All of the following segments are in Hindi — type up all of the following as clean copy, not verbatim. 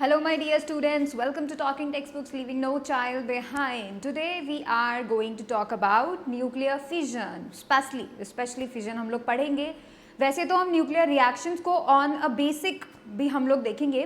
Hello my dear students, welcome to Talking Textbooks Leaving No Child Behind. Today we are going to talk about nuclear fission, especially fission हम लोग पढ़ेंगे. वैसे तो हम nuclear reactions को on a basic भी हम लोग देखेंगे,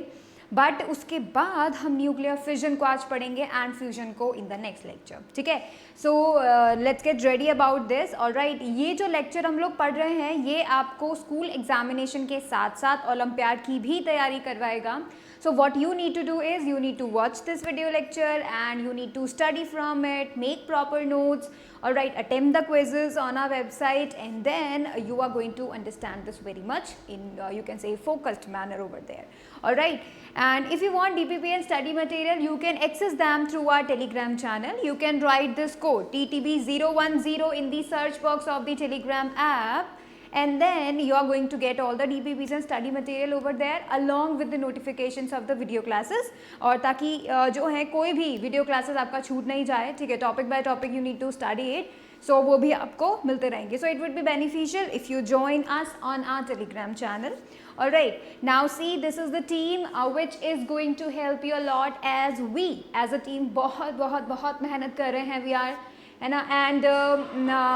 बट उसके बाद हम न्यूक्लियर फिजन को आज पढ़ेंगे एंड फ्यूजन को इन द नेक्स्ट लेक्चर. ठीक है, सो let's get ready about this. Alright, ये जो लेक्चर हम लोग पढ़ रहे हैं ये आपको स्कूल एग्जामिनेशन के साथ साथ ओलंपियाड की भी तैयारी करवाएगा. So what you need to do is you need to watch this video lecture and you need to study from it, make proper notes, alright, attempt the quizzes on our website, and then you are going to understand this very much in you can say focused manner over there. Alright, and if you want DPP and study material, you can access them through our Telegram channel. You can write this code TTB010 in the search box of the Telegram app, and then you are going to get all the DPPs and study material over there along with the notifications of the video classes. और ताकि जो है कोई भी video classes आपका छूट नहीं जाए. ठीक है, topic by topic you need to study it, so वो भी आपको मिलते रहेंगे. So it would be beneficial if you join us on our Telegram channel. Alright, now see, this is the team which is going to help you a lot as we as a team बहुत मेहनत कर रहे हैं. We are है ना, and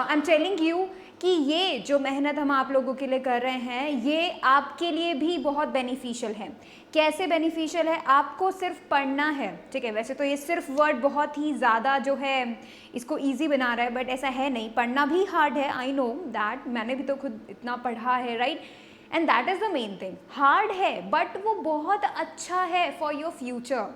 I'm telling you कि ये जो मेहनत हम आप लोगों के लिए कर रहे हैं ये आपके लिए भी बहुत बेनिफिशियल है. कैसे बेनिफिशियल है? आपको सिर्फ पढ़ना है. ठीक है, वैसे तो ये सिर्फ वर्ड बहुत ही ज़्यादा जो है इसको इजी बना रहा है, बट ऐसा है नहीं. पढ़ना भी हार्ड है, आई नो दैट, मैंने भी तो खुद इतना पढ़ा है, right, and that is the main thing. Hard है बट वो बहुत अच्छा है फॉर योर फ्यूचर,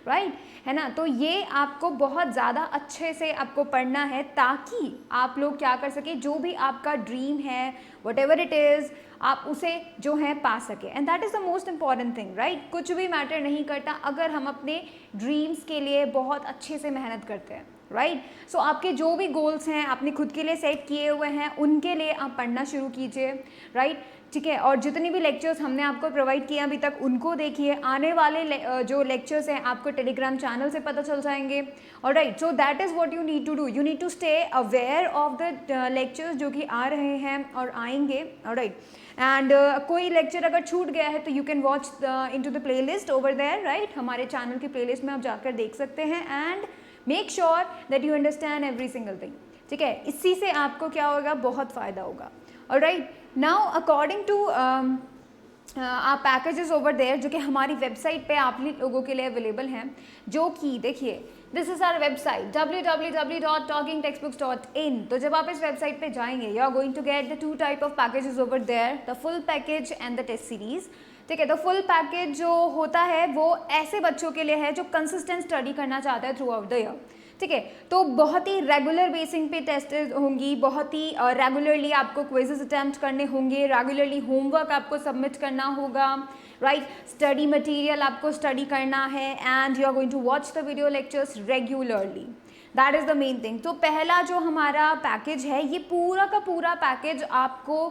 राइट, है ना. तो ये आपको बहुत ज़्यादा अच्छे से आपको पढ़ना है ताकि आप लोग क्या कर सके, जो भी आपका ड्रीम है वट एवर इट इज़, आप उसे जो है पा सके. And that is the most important thing, right. कुछ भी मैटर नहीं करता अगर हम अपने ड्रीम्स के लिए बहुत अच्छे से मेहनत करते हैं, राइट. सो आपके जो भी गोल्स हैं आपने खुद के लिए सेट किए हुए हैं उनके लिए आप पढ़ना शुरू कीजिए, राइट. ठीक है, और जितनी भी लेक्चर्स हमने आपको प्रोवाइड किए अभी तक उनको देखिए. आने वाले जो लेक्चर्स हैं आपको टेलीग्राम चैनल से पता चल जाएंगे. Alright, so that is what you need to do. You need to stay aware of the lectures जो कि आ रहे हैं और आएंगे. ऑलराइट, एंड कोई लेक्चर अगर छूट गया है तो you can watch into the playlist over there, right. हमारे चैनल की प्ले लिस्ट में आप जाकर देख सकते हैं. And make sure that you understand every single thing. ठीक है, इसी से आपको क्या होगा, बहुत फ़ायदा होगा. ऑलराइट, नाउ अकॉर्डिंग टू आप पैकेजेस ओवर देयर जो कि हमारी वेबसाइट पे आप लोगों के लिए अवेलेबल हैं, जो कि देखिए this is our website www.talkingtextbooks.in. तो जब आप इस वेबसाइट पे जाएंगे you are going to get the two type of packages over there, the full package and the test series. ठीक है, तो फुल पैकेज जो होता है वो ऐसे बच्चों के लिए है जो कंसिस्टेंट स्टडी करना चाहता है थ्रू आउट द ईयर. ठीक है, तो बहुत ही रेगुलर बेसिस पे टेस्ट होंगी, बहुत ही रेगुलरली आपको क्विजेस अटैम्प्ट करने होंगे, रेगुलरली होमवर्क आपको सबमिट करना होगा, राइट. स्टडी मटेरियल आपको स्टडी करना है and you are going to watch the video lectures regularly. That is the main thing. तो पहला जो हमारा पैकेज है ये पूरा का पूरा पैकेज आपको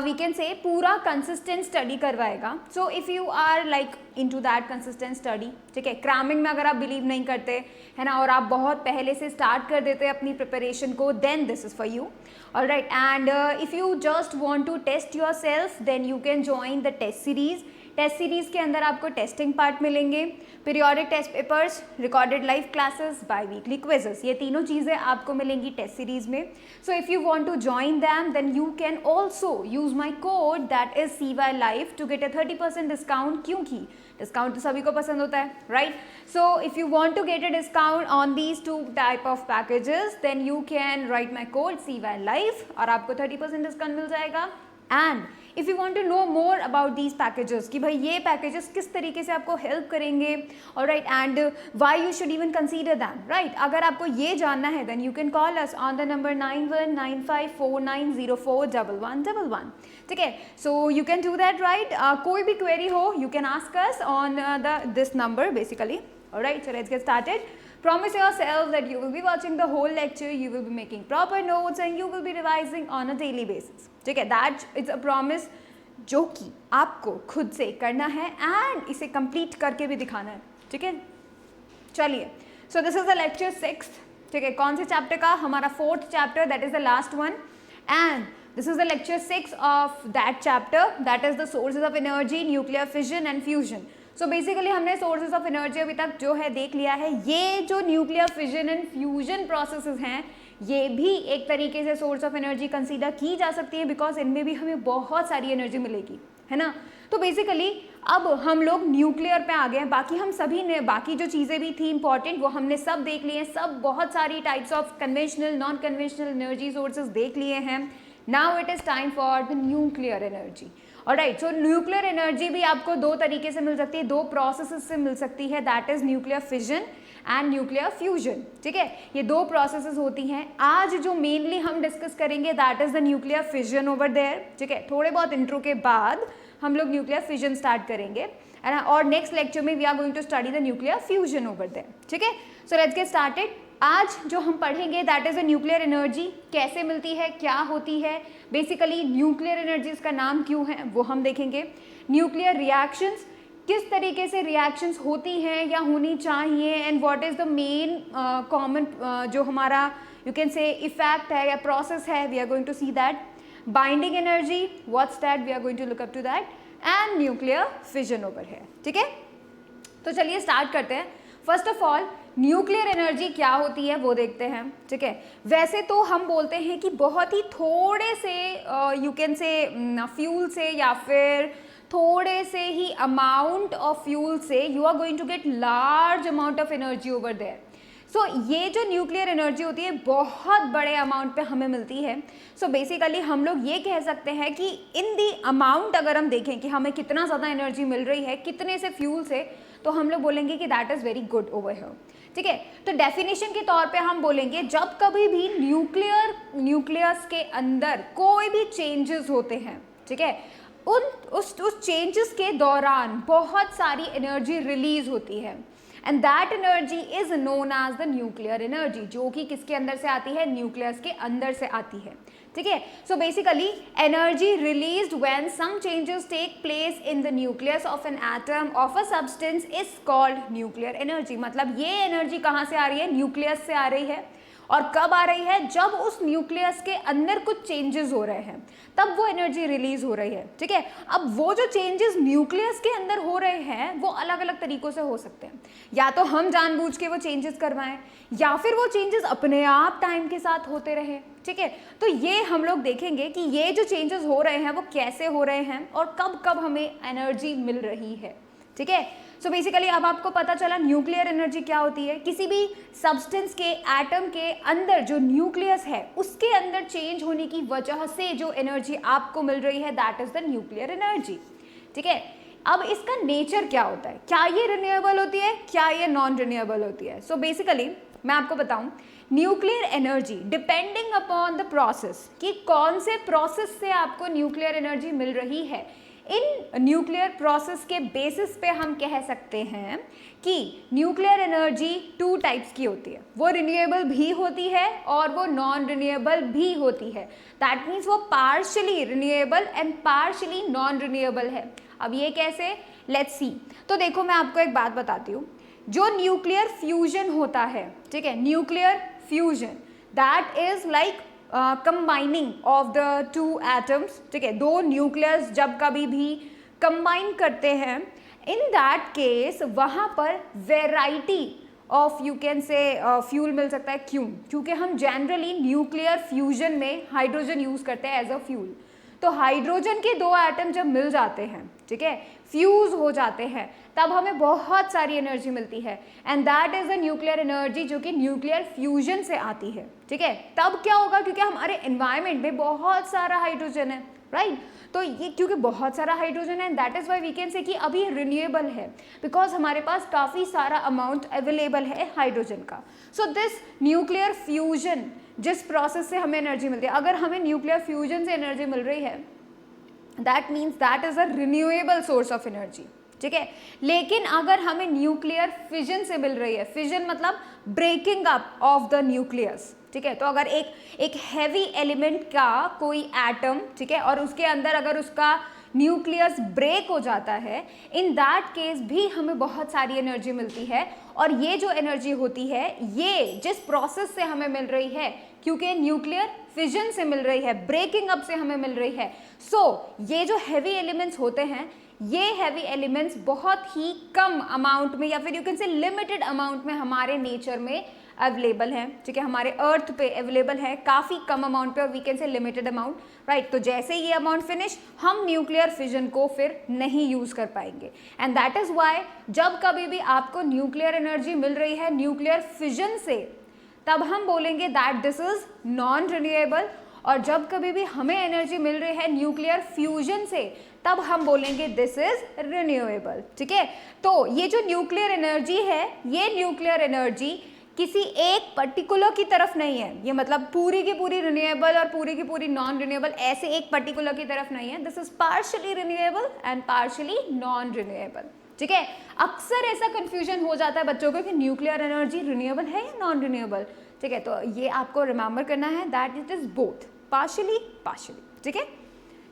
वी कैन से पूरा कंसिस्टेंट स्टडी करवाएगा. So if you are like into that consistent study, ठीक है, क्रैमिंग में अगर आप बिलीव नहीं करते है ना और आप बहुत पहले से स्टार्ट कर देते हैं अपनी प्रिपरेशन को, then this is for you. Alright, and if you just want to test yourself then you can join the test series. Test series के अंदर आपको टेस्टिंग पार्ट मिलेंगे, periodic test papers, recorded live classes, biweekly quizzes, ये तीनों चीज़ें आपको मिलेंगी टेस्ट सीरीज़ में. So if you want to join them then you can also use my code that is CY Live to get a 30% discount, क्योंकि डिस्काउंट तो सभी को पसंद होता है, right. So if you want to get a discount on these two type of packages then you can write my code CY Live और आपको 30% डिस्काउंट मिल जाएगा. And if you want to know more about these packages कि भाई ये पैकेजेस किस तरीके से आपको हेल्प करेंगे, alright, and why you should even consider them, right. अगर आपको ये जानना है then you can call us on the number 919549041111. ठीक है, so you can do that, right. कोई भी क्वेरी हो you can ask us on this number basically. Alright, so let's get started. Promise yourself that you will be watching the whole lecture, you will be making proper notes and you will be revising on a daily basis. ठीक है, that is a promise जो कि आपको खुद से करना है एंड इसे कंप्लीट करके भी दिखाना है. ठीक है, चलिए. सो दिस इज द लेक्चर 6. ठीक है, कौन से चैप्टर का? हमारा 4th chapter, that is the last one. And this is the lecture 6 of that chapter, that is the sources of energy, nuclear fission and fusion. So basically हमने सोर्सेज ऑफ एनर्जी अभी तक जो है देख लिया है। ये जो nuclear fission and fusion processes हैं ये भी एक तरीके से सोर्स ऑफ एनर्जी कंसीडर की जा सकती है, बिकॉज इनमें भी हमें बहुत सारी एनर्जी मिलेगी, है ना। तो बेसिकली अब हम लोग न्यूक्लियर पे आ गए हैं। बाकी हम सभी ने बाकी जो चीज़ें भी थी इंपॉर्टेंट वो हमने सब देख लिए हैं, सब बहुत सारी types of conventional non conventional energy sources देख लिए हैं। Now it is time for the nuclear energy. Alright, so nuclear energy भी आपको दो तरीके से मिल सकती है, दो प्रोसेसेस से मिल सकती है, that is nuclear fission and nuclear fusion. ठीक है, ये दो प्रोसेसेस होती हैं। आज जो मेनली हम डिस्कस करेंगे that is the nuclear fission over there. ठीक है, थोड़े बहुत इंट्रो के बाद हम लोग न्यूक्लियर फिजन स्टार्ट करेंगे और नेक्स्ट लेक्चर में we are going to study the nuclear fusion over there. ठीक है, सो लेट्स गेट स्टार्टेड। आज जो हम पढ़ेंगे that is a nuclear energy, कैसे मिलती है, क्या होती है, बेसिकली न्यूक्लियर एनर्जीज का नाम क्यों है वो हम देखेंगे। न्यूक्लियर रिएक्शंस, किस तरीके से रिएक्शंस होती हैं या होनी चाहिए, and what is the main common जो हमारा यू कैन से इफेक्ट है या प्रोसेस है, we are going to see that. Binding energy, what's that, we are going to look up to that, and nuclear fission over है। ठीक है, तो चलिए स्टार्ट करते हैं। First of all nuclear energy क्या होती है वो देखते हैं। ठीक है, वैसे तो हम बोलते हैं कि बहुत ही थोड़े से यू कैन से फ्यूल से या फिर थोड़े से ही अमाउंट ऑफ फ्यूल से you are going to get large amount of energy over there. So ये जो न्यूक्लियर एनर्जी होती है बहुत बड़े अमाउंट पे हमें मिलती है। सो बेसिकली हम लोग ये कह सकते हैं कि इन दी अमाउंट अगर हम देखें कि हमें कितना ज़्यादा एनर्जी मिल रही है कितने से फ्यूल से, तो हम लोग बोलेंगे कि that is very good over here. ठीक है, तो डेफिनेशन के तौर पे हम बोलेंगे जब कभी भी न्यूक्लियस के अंदर कोई भी चेंजेस होते हैं, ठीक है, उस चेंजेस के दौरान बहुत सारी एनर्जी रिलीज होती है, and that energy is known as the nuclear energy, जो कि किसके अंदर से आती है, न्यूक्लियस के अंदर से आती है। ठीक है, so basically energy released when some changes take place in the nucleus of an atom of a substance is called nuclear energy. मतलब ये एनर्जी कहाँ से आ रही है, न्यूक्लियस से आ रही है, और कब आ रही है, जब उस न्यूक्लियस के अंदर कुछ चेंजेस हो रहे हैं तब वो एनर्जी रिलीज हो रही है। ठीक है, अब वो जो चेंजेस न्यूक्लियस के अंदर हो रहे हैं वो अलग अलग तरीकों से हो सकते हैं, या तो हम जानबूझ के वो चेंजेस करवाएं या फिर वो चेंजेस अपने आप टाइम के साथ होते रहे। ठीक है, तो ये हम लोग देखेंगे कि ये जो चेंजेस हो रहे हैं वो कैसे हो रहे हैं और कब कब हमें एनर्जी मिल रही है। ठीक है, सो बेसिकली अब आपको पता चला न्यूक्लियर एनर्जी क्या होती है। किसी भी सब्सटेंस के एटम के अंदर जो न्यूक्लियस है उसके अंदर चेंज होने की वजह से जो एनर्जी आपको मिल रही है that is the nuclear energy. ठीक है, अब इसका नेचर क्या होता है, क्या ये रिन्यूएबल होती है, क्या ये नॉन रिन्यूएबल होती है। सो बेसिकली मैं आपको बताऊं, nuclear energy depending upon the process, कि कौन से प्रोसेस से आपको न्यूक्लियर एनर्जी मिल रही है, इन न्यूक्लियर प्रोसेस के बेसिस पे हम कह सकते हैं कि न्यूक्लियर एनर्जी टू टाइप्स की होती है, वो रिन्यूएबल भी होती है और वो नॉन रिन्यूएबल भी होती है। दैट मीन्स वो partially renewable and partially non renewable है। अब ये कैसे, लेट्स सी। तो देखो मैं आपको एक बात बताती हूँ, जो न्यूक्लियर फ्यूजन होता है, ठीक है, nuclear fusion that is like combining of the two atoms. ठीक है, दो न्यूक्लियस जब कभी भी कंबाइन करते हैं, इन दैट केस वहाँ पर variety of you can say fuel मिल सकता है। क्यों, क्योंकि हम जनरली न्यूक्लियर फ्यूजन में हाइड्रोजन यूज़ करते हैं एज अ फ्यूल। तो हाइड्रोजन के दो एटम जब मिल जाते हैं, ठीक है, फ्यूज हो जाते हैं, तब हमें बहुत सारी एनर्जी मिलती है, and that is the nuclear energy जो कि न्यूक्लियर फ्यूजन से आती है। ठीक है, तब क्या होगा, क्योंकि हमारे एनवायरनमेंट में बहुत सारा हाइड्रोजन है, राइट, तो ये क्योंकि बहुत सारा हाइड्रोजन है, that is why we can say कि अभी रिन्यूएबल है, बिकॉज हमारे पास काफ़ी सारा अमाउंट अवेलेबल है हाइड्रोजन का। सो दिस न्यूक्लियर फ्यूजन, जिस प्रोसेस से हमें एनर्जी मिलती है, अगर हमें न्यूक्लियर फ्यूजन से एनर्जी मिल रही है that means that is a renewable source of energy. ठीक है, लेकिन अगर हमें न्यूक्लियर फिजन से मिल रही है, फिजन मतलब breaking up of the nucleus. ठीक है, तो अगर एक हैवी एलिमेंट का कोई एटम, ठीक है, और उसके अंदर अगर उसका न्यूक्लियस ब्रेक हो जाता है, इन दैट केस भी हमें बहुत सारी एनर्जी मिलती है, और ये जो एनर्जी होती है ये जिस प्रोसेस से हमें मिल रही है, क्योंकि न्यूक्लियर फिजन से मिल रही है, ब्रेकिंग अप से हमें मिल रही है। सो ये जो हैवी एलिमेंट्स होते हैं ये हैवी एलिमेंट्स बहुत ही कम अमाउंट में या फिर you can say limited amount में हमारे नेचर में अवेलेबल है, ठीक है, हमारे अर्थ पे अवेलेबल है काफ़ी कम अमाउंट पे और we can say limited amount, right. तो जैसे ये अमाउंट फिनिश, हम न्यूक्लियर फिजन को फिर नहीं यूज़ कर पाएंगे। एंड दैट इज़ वाई जब कभी भी आपको न्यूक्लियर एनर्जी मिल रही है न्यूक्लियर फिजन से, तब हम बोलेंगे that this is non renewable, और जब कभी भी हमें एनर्जी मिल रही है न्यूक्लियर फ्यूजन से, तब हम बोलेंगे दिस इज रिन्यूएबल, ठीक है। तो ये जो न्यूक्लियर एनर्जी है, ये न्यूक्लियर एनर्जी किसी एक पर्टिकुलर की तरफ नहीं है, ये मतलब पूरी की पूरी रिन्यूएबल और पूरी की पूरी नॉन रिन्यूएबल, ऐसे एक पर्टिकुलर की तरफ नहीं है। This is partially renewable and partially non renewable, ठीक है। अक्सर ऐसा कंफ्यूजन हो जाता है बच्चों को कि न्यूक्लियर एनर्जी रिन्यूएबल है या नॉन रिन्यूएबल, ठीक है। तो ये आपको रिमेंबर करना है that it is both, partially partially, ठीक है।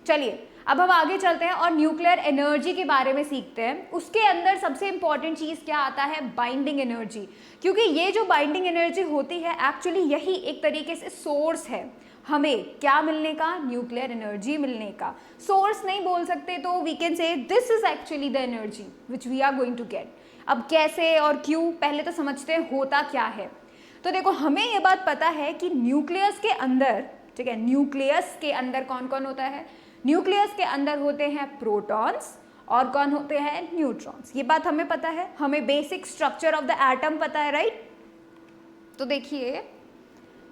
चलिए अब हम आगे चलते हैं और न्यूक्लियर एनर्जी के बारे में सीखते हैं। उसके अंदर सबसे इंपॉर्टेंट चीज़ क्या आता है, बाइंडिंग एनर्जी, क्योंकि ये जो बाइंडिंग एनर्जी होती है एक्चुअली यही एक तरीके से सोर्स है हमें क्या मिलने का, न्यूक्लियर एनर्जी मिलने का। सोर्स नहीं बोल सकते तो we can say this is actually the energy which we are going to get. अब कैसे और क्यों, पहले तो समझते हैं होता क्या है। तो देखो हमें ये बात पता है कि न्यूक्लियस के अंदर, ठीक है, न्यूक्लियस के अंदर कौन कौन होता है, न्यूक्लियस के अंदर होते हैं प्रोटॉन्स और कौन होते हैं, न्यूट्रॉन्स। ये बात हमें पता है, हमें basic structure of the atom पता है, राइट। तो देखिए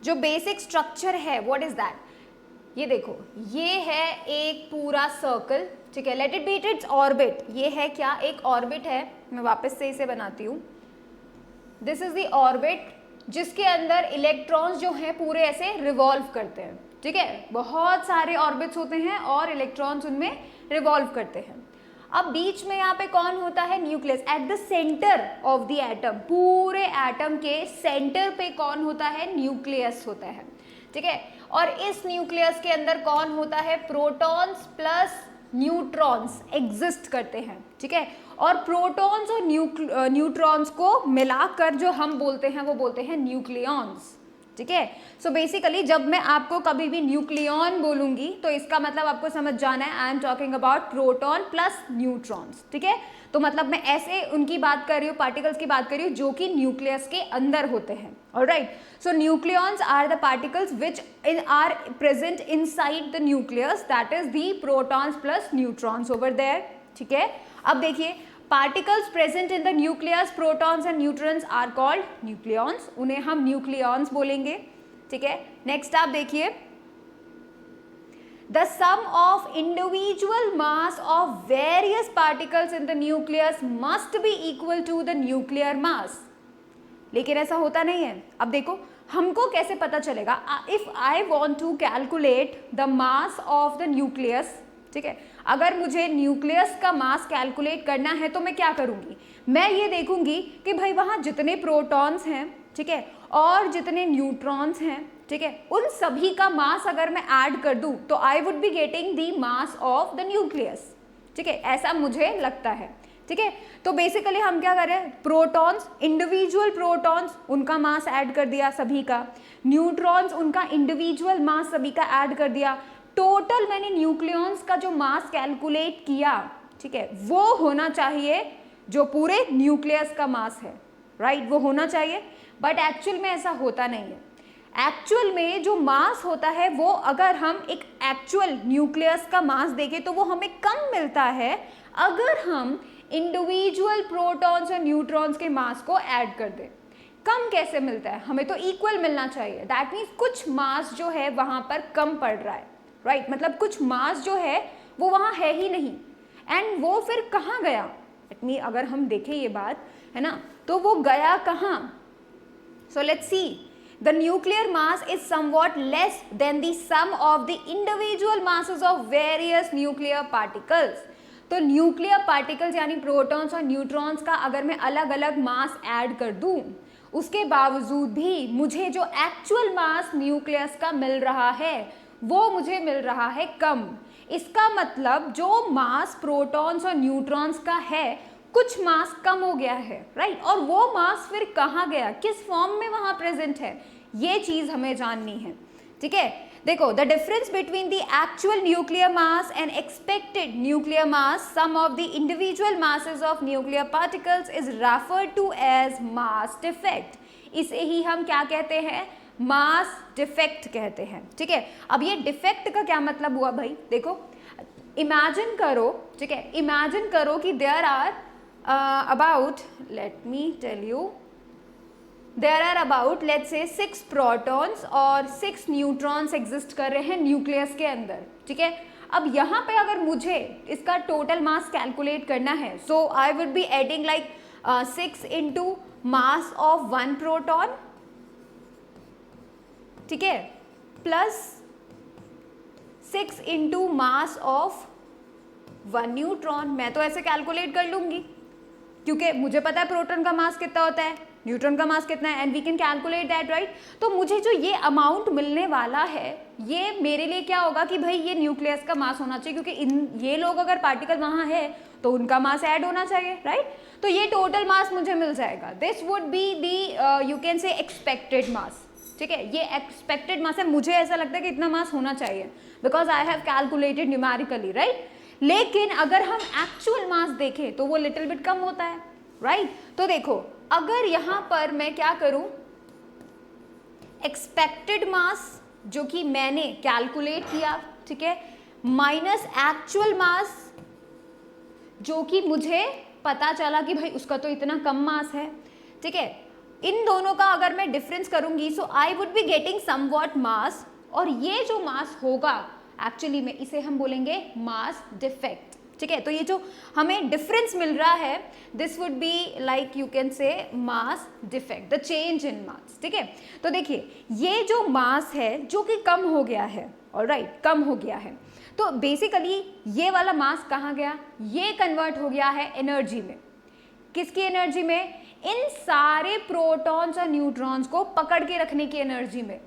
जो बेसिक स्ट्रक्चर है व्हाट इज दैट, ये देखो ये है एक पूरा सर्कल, ठीक है, let it be its orbit. ये है क्या, एक ऑर्बिट है, मैं वापस से इसे बनाती हूँ। दिस इज द ऑर्बिट जिसके अंदर इलेक्ट्रॉन्स जो हैं पूरे ऐसे रिवॉल्व करते हैं, ठीक है। बहुत सारे ऑर्बिट्स होते हैं और इलेक्ट्रॉन्स उनमें रिवॉल्व करते हैं। अब बीच में यहाँ पे कौन होता है, nucleus. At the centre of the atom, पूरे एटम के सेंटर पे कौन होता है, न्यूक्लियस होता है, ठीक है। और इस न्यूक्लियस के अंदर कौन होता है, प्रोटॉन्स प्लस न्यूट्रॉन्स एग्जिस्ट करते हैं, ठीक है। और प्रोटॉन्स और न्यूट्रॉन्स को मिलाकर जो हम बोलते हैं वो बोलते हैं न्यूक्लियॉन्स, ठीक है। सो बेसिकली जब मैं आपको कभी भी न्यूक्लियॉन बोलूंगी तो इसका मतलब आपको समझ जाना है I am talking about proton plus neutrons, ठीक है। तो मतलब मैं ऐसे उनकी बात कर रही हूँ, पार्टिकल्स की बात कर रही हूँ जो कि न्यूक्लियस के अंदर होते हैं, alright. So nucleons are the particles which are present inside the nucleus, that is the protons plus neutrons over there, ठीक है। अब देखिए particles present in the nucleus, protons and neutrons are called nucleons, उन्हें हम न्यूक्लियॉन्स बोलेंगे, ठीक है। नेक्स्ट आप देखिए the sum of individual mass of various particles in the nucleus must be equal to the nuclear mass, लेकिन ऐसा होता नहीं है। अब देखो हमको कैसे पता चलेगा, if I want to calculate the mass of the nucleus, ठीक है, अगर मुझे न्यूक्लियस का मास कैलकुलेट करना है तो मैं क्या करूंगी, मैं ये देखूंगी कि भाई वहां जितने प्रोटॉन्स हैं, ठीक है, और जितने न्यूट्रॉन्स हैं, ठीक है, उन सभी का मास अगर मैं ऐड कर दूं तो आई would be getting the mass of the nucleus, ठीक है, ऐसा मुझे लगता है, ठीक है। तो बेसिकली हम क्या कर रहे हैं, प्रोटॉन्स, इंडिविजुअल प्रोटॉन्स, उनका मास ऐड कर दिया सभी का, न्यूट्रॉन्स उनका इंडिविजुअल मास सभी का ऐड कर दिया, टोटल मैंने न्यूक्लियॉन्स का जो मास कैलकुलेट किया, ठीक है, वो होना चाहिए जो पूरे न्यूक्लियस का मास है, राइट, वो होना चाहिए। बट एक्चुअल में ऐसा होता नहीं है। एक्चुअल में जो मास होता है वो अगर हम एक एक्चुअल न्यूक्लियस का मास देखें तो वो हमें कम मिलता है अगर हम इंडिविजुअल प्रोटॉन्स और न्यूट्रॉन्स के मास को ऐड कर दें। कम कैसे मिलता है, हमें तो इक्वल मिलना चाहिए। दैट मीन्स कुछ मास जो है वहां पर कम पड़ रहा है, राइट, मतलब कुछ मास जो है वो वहाँ है ही नहीं, एंड वो फिर कहाँ गया, अगर हम देखें ये बात है ना, तो वो गया कहाँ। So let's see, the nuclear mass is somewhat less than the sum of the individual masses of various nuclear particles. तो न्यूक्लियर पार्टिकल्स यानी प्रोटॉन्स और न्यूट्रॉन्स का अगर मैं अलग अलग मास ऐड कर दूं, उसके बावजूद भी मुझे जो एक्चुअल मास न्यूक्लियस का मिल रहा है वो मुझे मिल रहा है कम। इसका मतलब जो मास प्रोटॉन्स और न्यूट्रॉन्स का है कुछ मास कम हो गया है, राइट, और वो मास फिर कहाँ गया, किस फॉर्म में वहाँ प्रेजेंट है, ये चीज़ हमें जाननी है, ठीक है, देखो the difference between the actual nuclear mass and expected nuclear mass, sum of the individual masses of nuclear particles is referred to as mass defect. इसे ही हम क्या कहते हैं, मास डिफेक्ट कहते हैं। ठीक है, अब ये डिफेक्ट का क्या मतलब हुआ भाई, देखो इमेजिन करो, ठीक है, इमेजिन करो कि there are about, let me tell you, there are about let's say 6 protons और 6 न्यूट्रॉन्स एग्जिस्ट कर रहे हैं न्यूक्लियस के अंदर। ठीक है, अब यहाँ पे अगर मुझे इसका टोटल मास कैलकुलेट करना है, so I would be adding like 6 into mass of 1 proton, ठीक है, plus 6 into mass of 1 neutron. मैं तो ऐसे कैलकुलेट कर लूंगी क्योंकि मुझे पता है प्रोटॉन का मास कितना होता है, न्यूट्रॉन का मास कितना है, and we can calculate that, right. तो मुझे जो ये अमाउंट मिलने वाला है, ये मेरे लिए क्या होगा कि भाई ये न्यूक्लियस का मास होना चाहिए, क्योंकि ये लोग अगर पार्टिकल वहाँ है तो उनका मास ऐड होना चाहिए, राइट। तो ये टोटल मास मुझे मिल जाएगा। This would be the you can say expected mass. ठीक है, ये एक्सपेक्टेड मास है, मुझे ऐसा लगता है कि इतना मास होना चाहिए because I have calculated numerically, right. लेकिन अगर हम एक्चुअल मास देखें तो वो लिटिल बिट कम होता है, राइट। तो देखो अगर यहां पर मैं क्या करूं, एक्सपेक्टेड मास जो कि मैंने कैलकुलेट किया, ठीक है, माइनस एक्चुअल मास जो कि मुझे पता चला कि भाई उसका तो इतना कम मास है। ठीक है, इन दोनों का अगर मैं डिफरेंस करूंगी, so I would be getting somewhat mass, और ये जो मास होगा एक्चुअली में इसे हम बोलेंगे मास डिफेक्ट। ठीक है, तो ये जो हमें डिफरेंस मिल रहा है, this would be like you can say mass defect, the change in mass. ठीक है, तो देखिए ये जो मास है जो कि कम हो गया है, ऑलराइट, कम हो गया है, तो बेसिकली ये वाला मास कहाँ गया, ये कन्वर्ट हो गया है एनर्जी में। किसकी एनर्जी में, इन सारे प्रोटॉन्स और न्यूट्रॉन्स को पकड़ के रखने की एनर्जी में,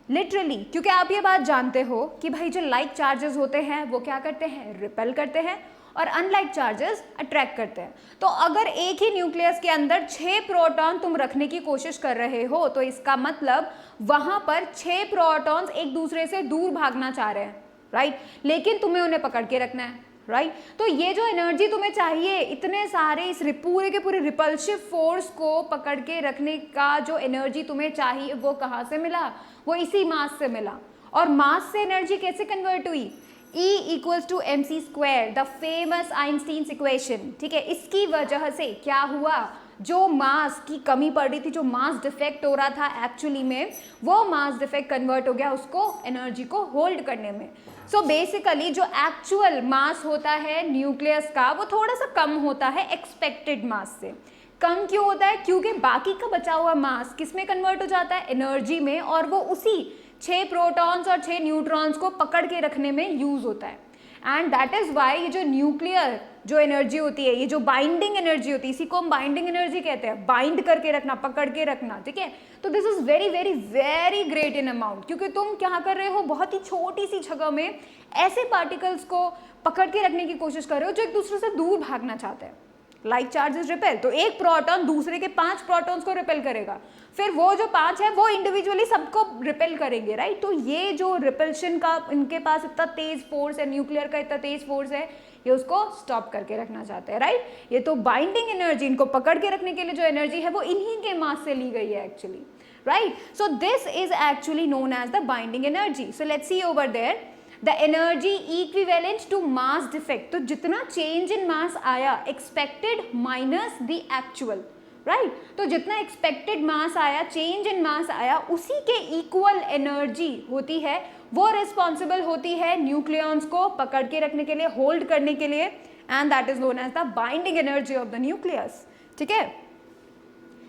लिटरली। क्योंकि आप ये बात जानते हो कि भाई जो लाइक चार्जेस होते हैं वो क्या करते हैं, रिपेल करते हैं, और अनलाइक चार्जेस अट्रैक्ट करते हैं। तो अगर एक ही न्यूक्लियस के अंदर 6 प्रोटॉन तुम रखने की कोशिश कर रहे हो, तो इसका मतलब वहां पर 6 प्रोटॉन्स एक दूसरे से दूर भागना चाह रहे हैं, राइट, लेकिन तुम्हें उन्हें पकड़ के रखना है, राइट। तो ये जो एनर्जी तुम्हें चाहिए, इतने सारे इस पूरे के पूरे रिपल्सिव फोर्स को पकड़ के रखने का जो एनर्जी तुम्हें चाहिए, वो कहाँ से मिला, वो इसी मास से मिला। और मास से एनर्जी कैसे कन्वर्ट हुई, E equals to mc², the famous Einstein's equation. ठीक है, इसकी वजह से क्या हुआ, जो मास की कमी पड़ रही थी, जो मास डिफेक्ट हो रहा था एक्चुअली में, वो मास डिफेक्ट कन्वर्ट हो गया उसको एनर्जी को होल्ड करने में। सो बेसिकली जो एक्चुअल मास होता है न्यूक्लियस का, वो थोड़ा सा कम होता है एक्सपेक्टेड मास से। कम क्यों होता है, क्योंकि बाकी का बचा हुआ मास किस में कन्वर्ट हो जाता है, एनर्जी में, और वो उसी 6 प्रोटॉन्स और 6 न्यूट्रॉन्स को पकड़ के रखने में यूज होता है। एंड दैट इज वाई ये जो न्यूक्लियर जो एनर्जी होती है, ये जो बाइंडिंग एनर्जी होती है, इसी को हम बाइंडिंग एनर्जी कहते हैं, बाइंड करके रखना, पकड़ के रखना। ठीक है, तो this is very very very great in amount, क्योंकि तुम क्या कर रहे हो, बहुत ही छोटी सी जगह में ऐसे पार्टिकल्स को पकड़ के रखने की कोशिश कर रहे हो जो एक दूसरे से दूर भागना चाहते हैं। लाइक चार्जेस रिपेल, तो एक प्रोटॉन दूसरे के 5 प्रोटॉन्स को रिपेल करेगा, फिर वो जो 5 है वो इंडिविजुअली सबको रिपेल करेंगे, राइट। तो ये जो रिपल्शन का इनके पास इतना तेज फोर्स है, न्यूक्लियर का इतना तेज फोर्स है, ये उसको स्टॉप करके रखना चाहते हैं, राइट। ये तो बाइंडिंग एनर्जी, इनको पकड़ के रखने के लिए जो एनर्जी है वो इन्हीं के मास से ली गई है actually, right. So this is actually known as the binding energy. So let's see over there the energy equivalent to mass defect. तो जितना चेंज इन मास आया, expected minus the actual, right. तो जितना एक्सपेक्टेड मास आया, चेंज इन मास आया, उसी के इक्वल एनर्जी होती है, वो रिस्पॉन्सिबल होती है न्यूक्लियॉन्स को पकड़ के रखने के लिए, होल्ड करने के लिए, and that is known as the binding energy of the nucleus. ठीक है,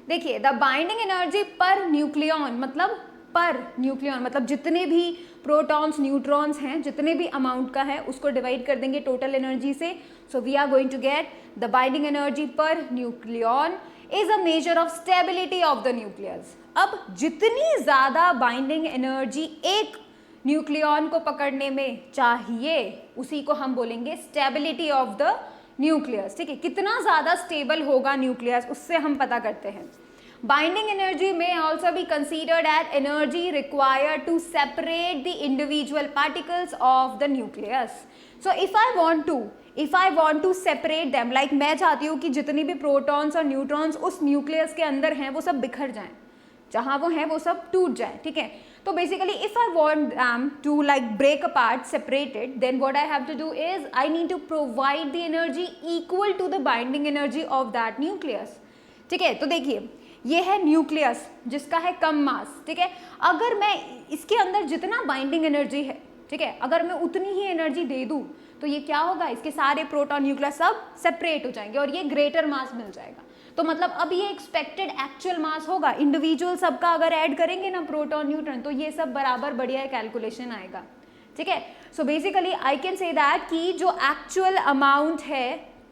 देखिए the binding energy per nucleon मतलब जितने भी प्रोटॉन्स न्यूट्रॉन्स हैं, जितने भी अमाउंट का है उसको डिवाइड कर देंगे टोटल एनर्जी से। So we are going to get the binding energy per nucleon is a measure of stability of the nucleus. अब जितनी ज्यादा बाइंडिंग एनर्जी एक न्यूक्लियॉन को पकड़ने में चाहिए, उसी को हम बोलेंगे स्टेबिलिटी ऑफ द न्यूक्लियस। ठीक है, कितना ज्यादा स्टेबल होगा न्यूक्लियस, उससे हम पता करते हैं। Binding energy may also be considered as energy required to separate the individual particles of the nucleus. So if I want to separate them, like मैं चाहती हूँ कि जितनी भी प्रोटॉन्स और न्यूट्रॉन्स उस न्यूक्लियस के अंदर हैं वो सब बिखर जाएं, जहाँ वो हैं वो सब टूट जाए, ठीक है. तो basically if I want them to like break apart, separated, then what I have to do is I need to provide the energy equal to the binding energy of that nucleus. ठीक है, तो देखिए ये है न्यूक्लियस जिसका है कम मास, ठीक है. अगर मैं इसके अंदर जितना बाइंडिंग एनर्जी है, ठीक है, अगर मैं उतनी ही एनर्जी दे दूं तो ये क्या होगा, इसके सारे प्रोटॉन न्यूक्लियस सब सेपरेट हो जाएंगे और ये ग्रेटर मास मिल जाएगा. तो मतलब अब ये एक्सपेक्टेड एक्चुअल मास होगा, इंडिविजुअल सबका अगर ऐड करेंगे ना प्रोटॉन न्यूट्रॉन तो ये सब बराबर बढ़िया कैलकुलेशन आएगा, ठीक है. So basically I can say that कि जो एक्चुअल अमाउंट है,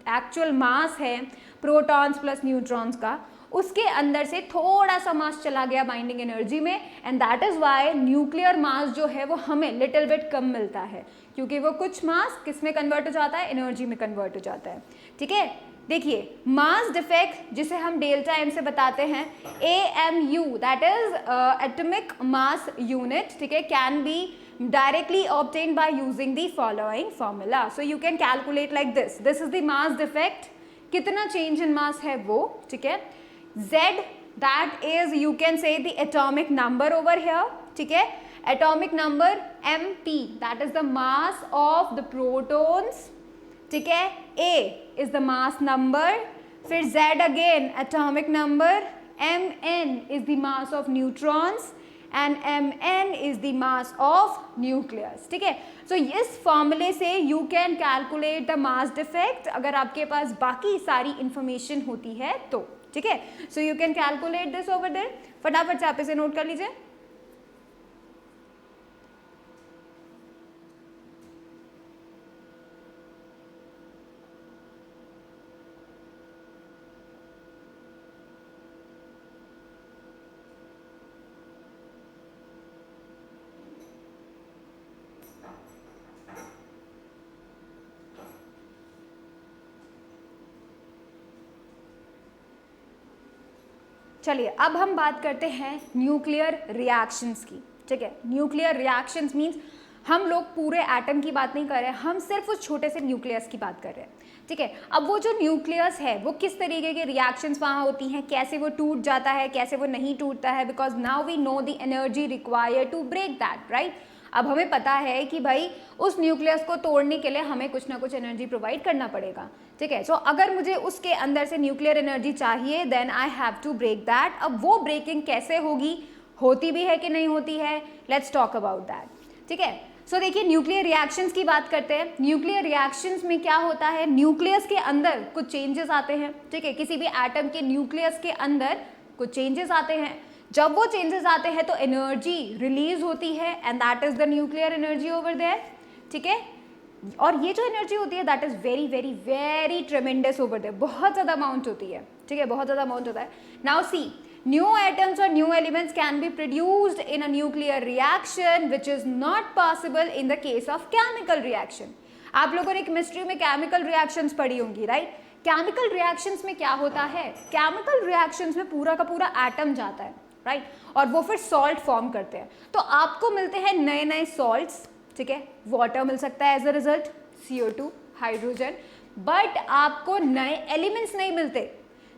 एक्चुअल मास है प्रोटॉन्स प्लस न्यूट्रॉन्स का, उसके अंदर से थोड़ा सा मास चला गया बाइंडिंग एनर्जी में, and that is why nuclear mass जो है वो हमें लिटिल बिट कम मिलता है, क्योंकि वो कुछ मास किस में कन्वर्ट हो जाता है, एनर्जी में कन्वर्ट हो जाता है, ठीक है. देखिए मास डिफेक्ट जिसे हम डेल्टा एम से बताते हैं, AMU that is atomic mass unit, ठीक है, can be directly obtained by using the following formula. So you can calculate like this. This is the mass defect, कितना change in mass है वो, ठीक है. Z that is you can say the atomic number over here, ठीक है. Atomic number MP that is the mass of the protons, ठीक है. A is the mass number, फिर Z again atomic number, Mn is the mass of neutrons and Mn is the mass of nucleus, ठीक है. So इस फॉर्मूले से you can calculate the mass defect अगर आपके पास बाकी सारी इंफॉर्मेशन होती है तो, ठीक है. So you can calculate this over there. फटाफट से आप इसे नोट कर लीजिए. चलिए अब हम बात करते हैं न्यूक्लियर रिएक्शंस की, ठीक है. न्यूक्लियर रिएक्शंस मींस हम लोग पूरे एटम की बात नहीं कर रहे हैं, हम सिर्फ उस छोटे से न्यूक्लियस की बात कर रहे हैं, ठीक है. अब वो जो न्यूक्लियस है वो किस तरीके के रिएक्शंस वहाँ होती हैं, कैसे वो टूट जाता है, कैसे वो नहीं टूटता है, because now we know the energy required to break that, right. अब हमें पता है कि भाई उस न्यूक्लियस को तोड़ने के लिए हमें कुछ ना कुछ एनर्जी प्रोवाइड करना पड़ेगा, ठीक है. सो अगर मुझे उसके अंदर से न्यूक्लियर एनर्जी चाहिए then I have to break that. अब वो ब्रेकिंग कैसे होगी, होती भी है कि नहीं होती है, लेट्स टॉक अबाउट दैट, ठीक है. सो देखिए न्यूक्लियर रिएक्शंस की बात करते हैं. न्यूक्लियर रिएक्शंस में क्या होता है, न्यूक्लियस के अंदर कुछ चेंजेस आते हैं, ठीक है. किसी भी एटम के न्यूक्लियस के अंदर कुछ चेंजेस आते हैं. जब वो चेंजेस आते हैं तो एनर्जी रिलीज होती है and that is the nuclear energy over there, ठीक है. और ये जो एनर्जी होती है that is very very very tremendous over there, बहुत ज़्यादा अमाउंट होती है, ठीक है, बहुत ज़्यादा अमाउंट होता है. Now see new atoms or new elements can be produced in a nuclear reaction which is not possible in the case of chemical reaction. आप लोगों ने केमिस्ट्री में केमिकल रिएक्शंस पढ़ी होंगी, राइट. केमिकल रिएक्शंस में क्या होता है, केमिकल रिएक्शंस में पूरा का पूरा एटम जाता है, राइट, और वो फिर सॉल्ट फॉर्म करते हैं. तो आपको मिलते हैं नए नए सॉल्ट्स, ठीक है. वाटर मिल सकता है as a result, CO2, hydrogen, but आपको नए एलिमेंट्स नहीं मिलते.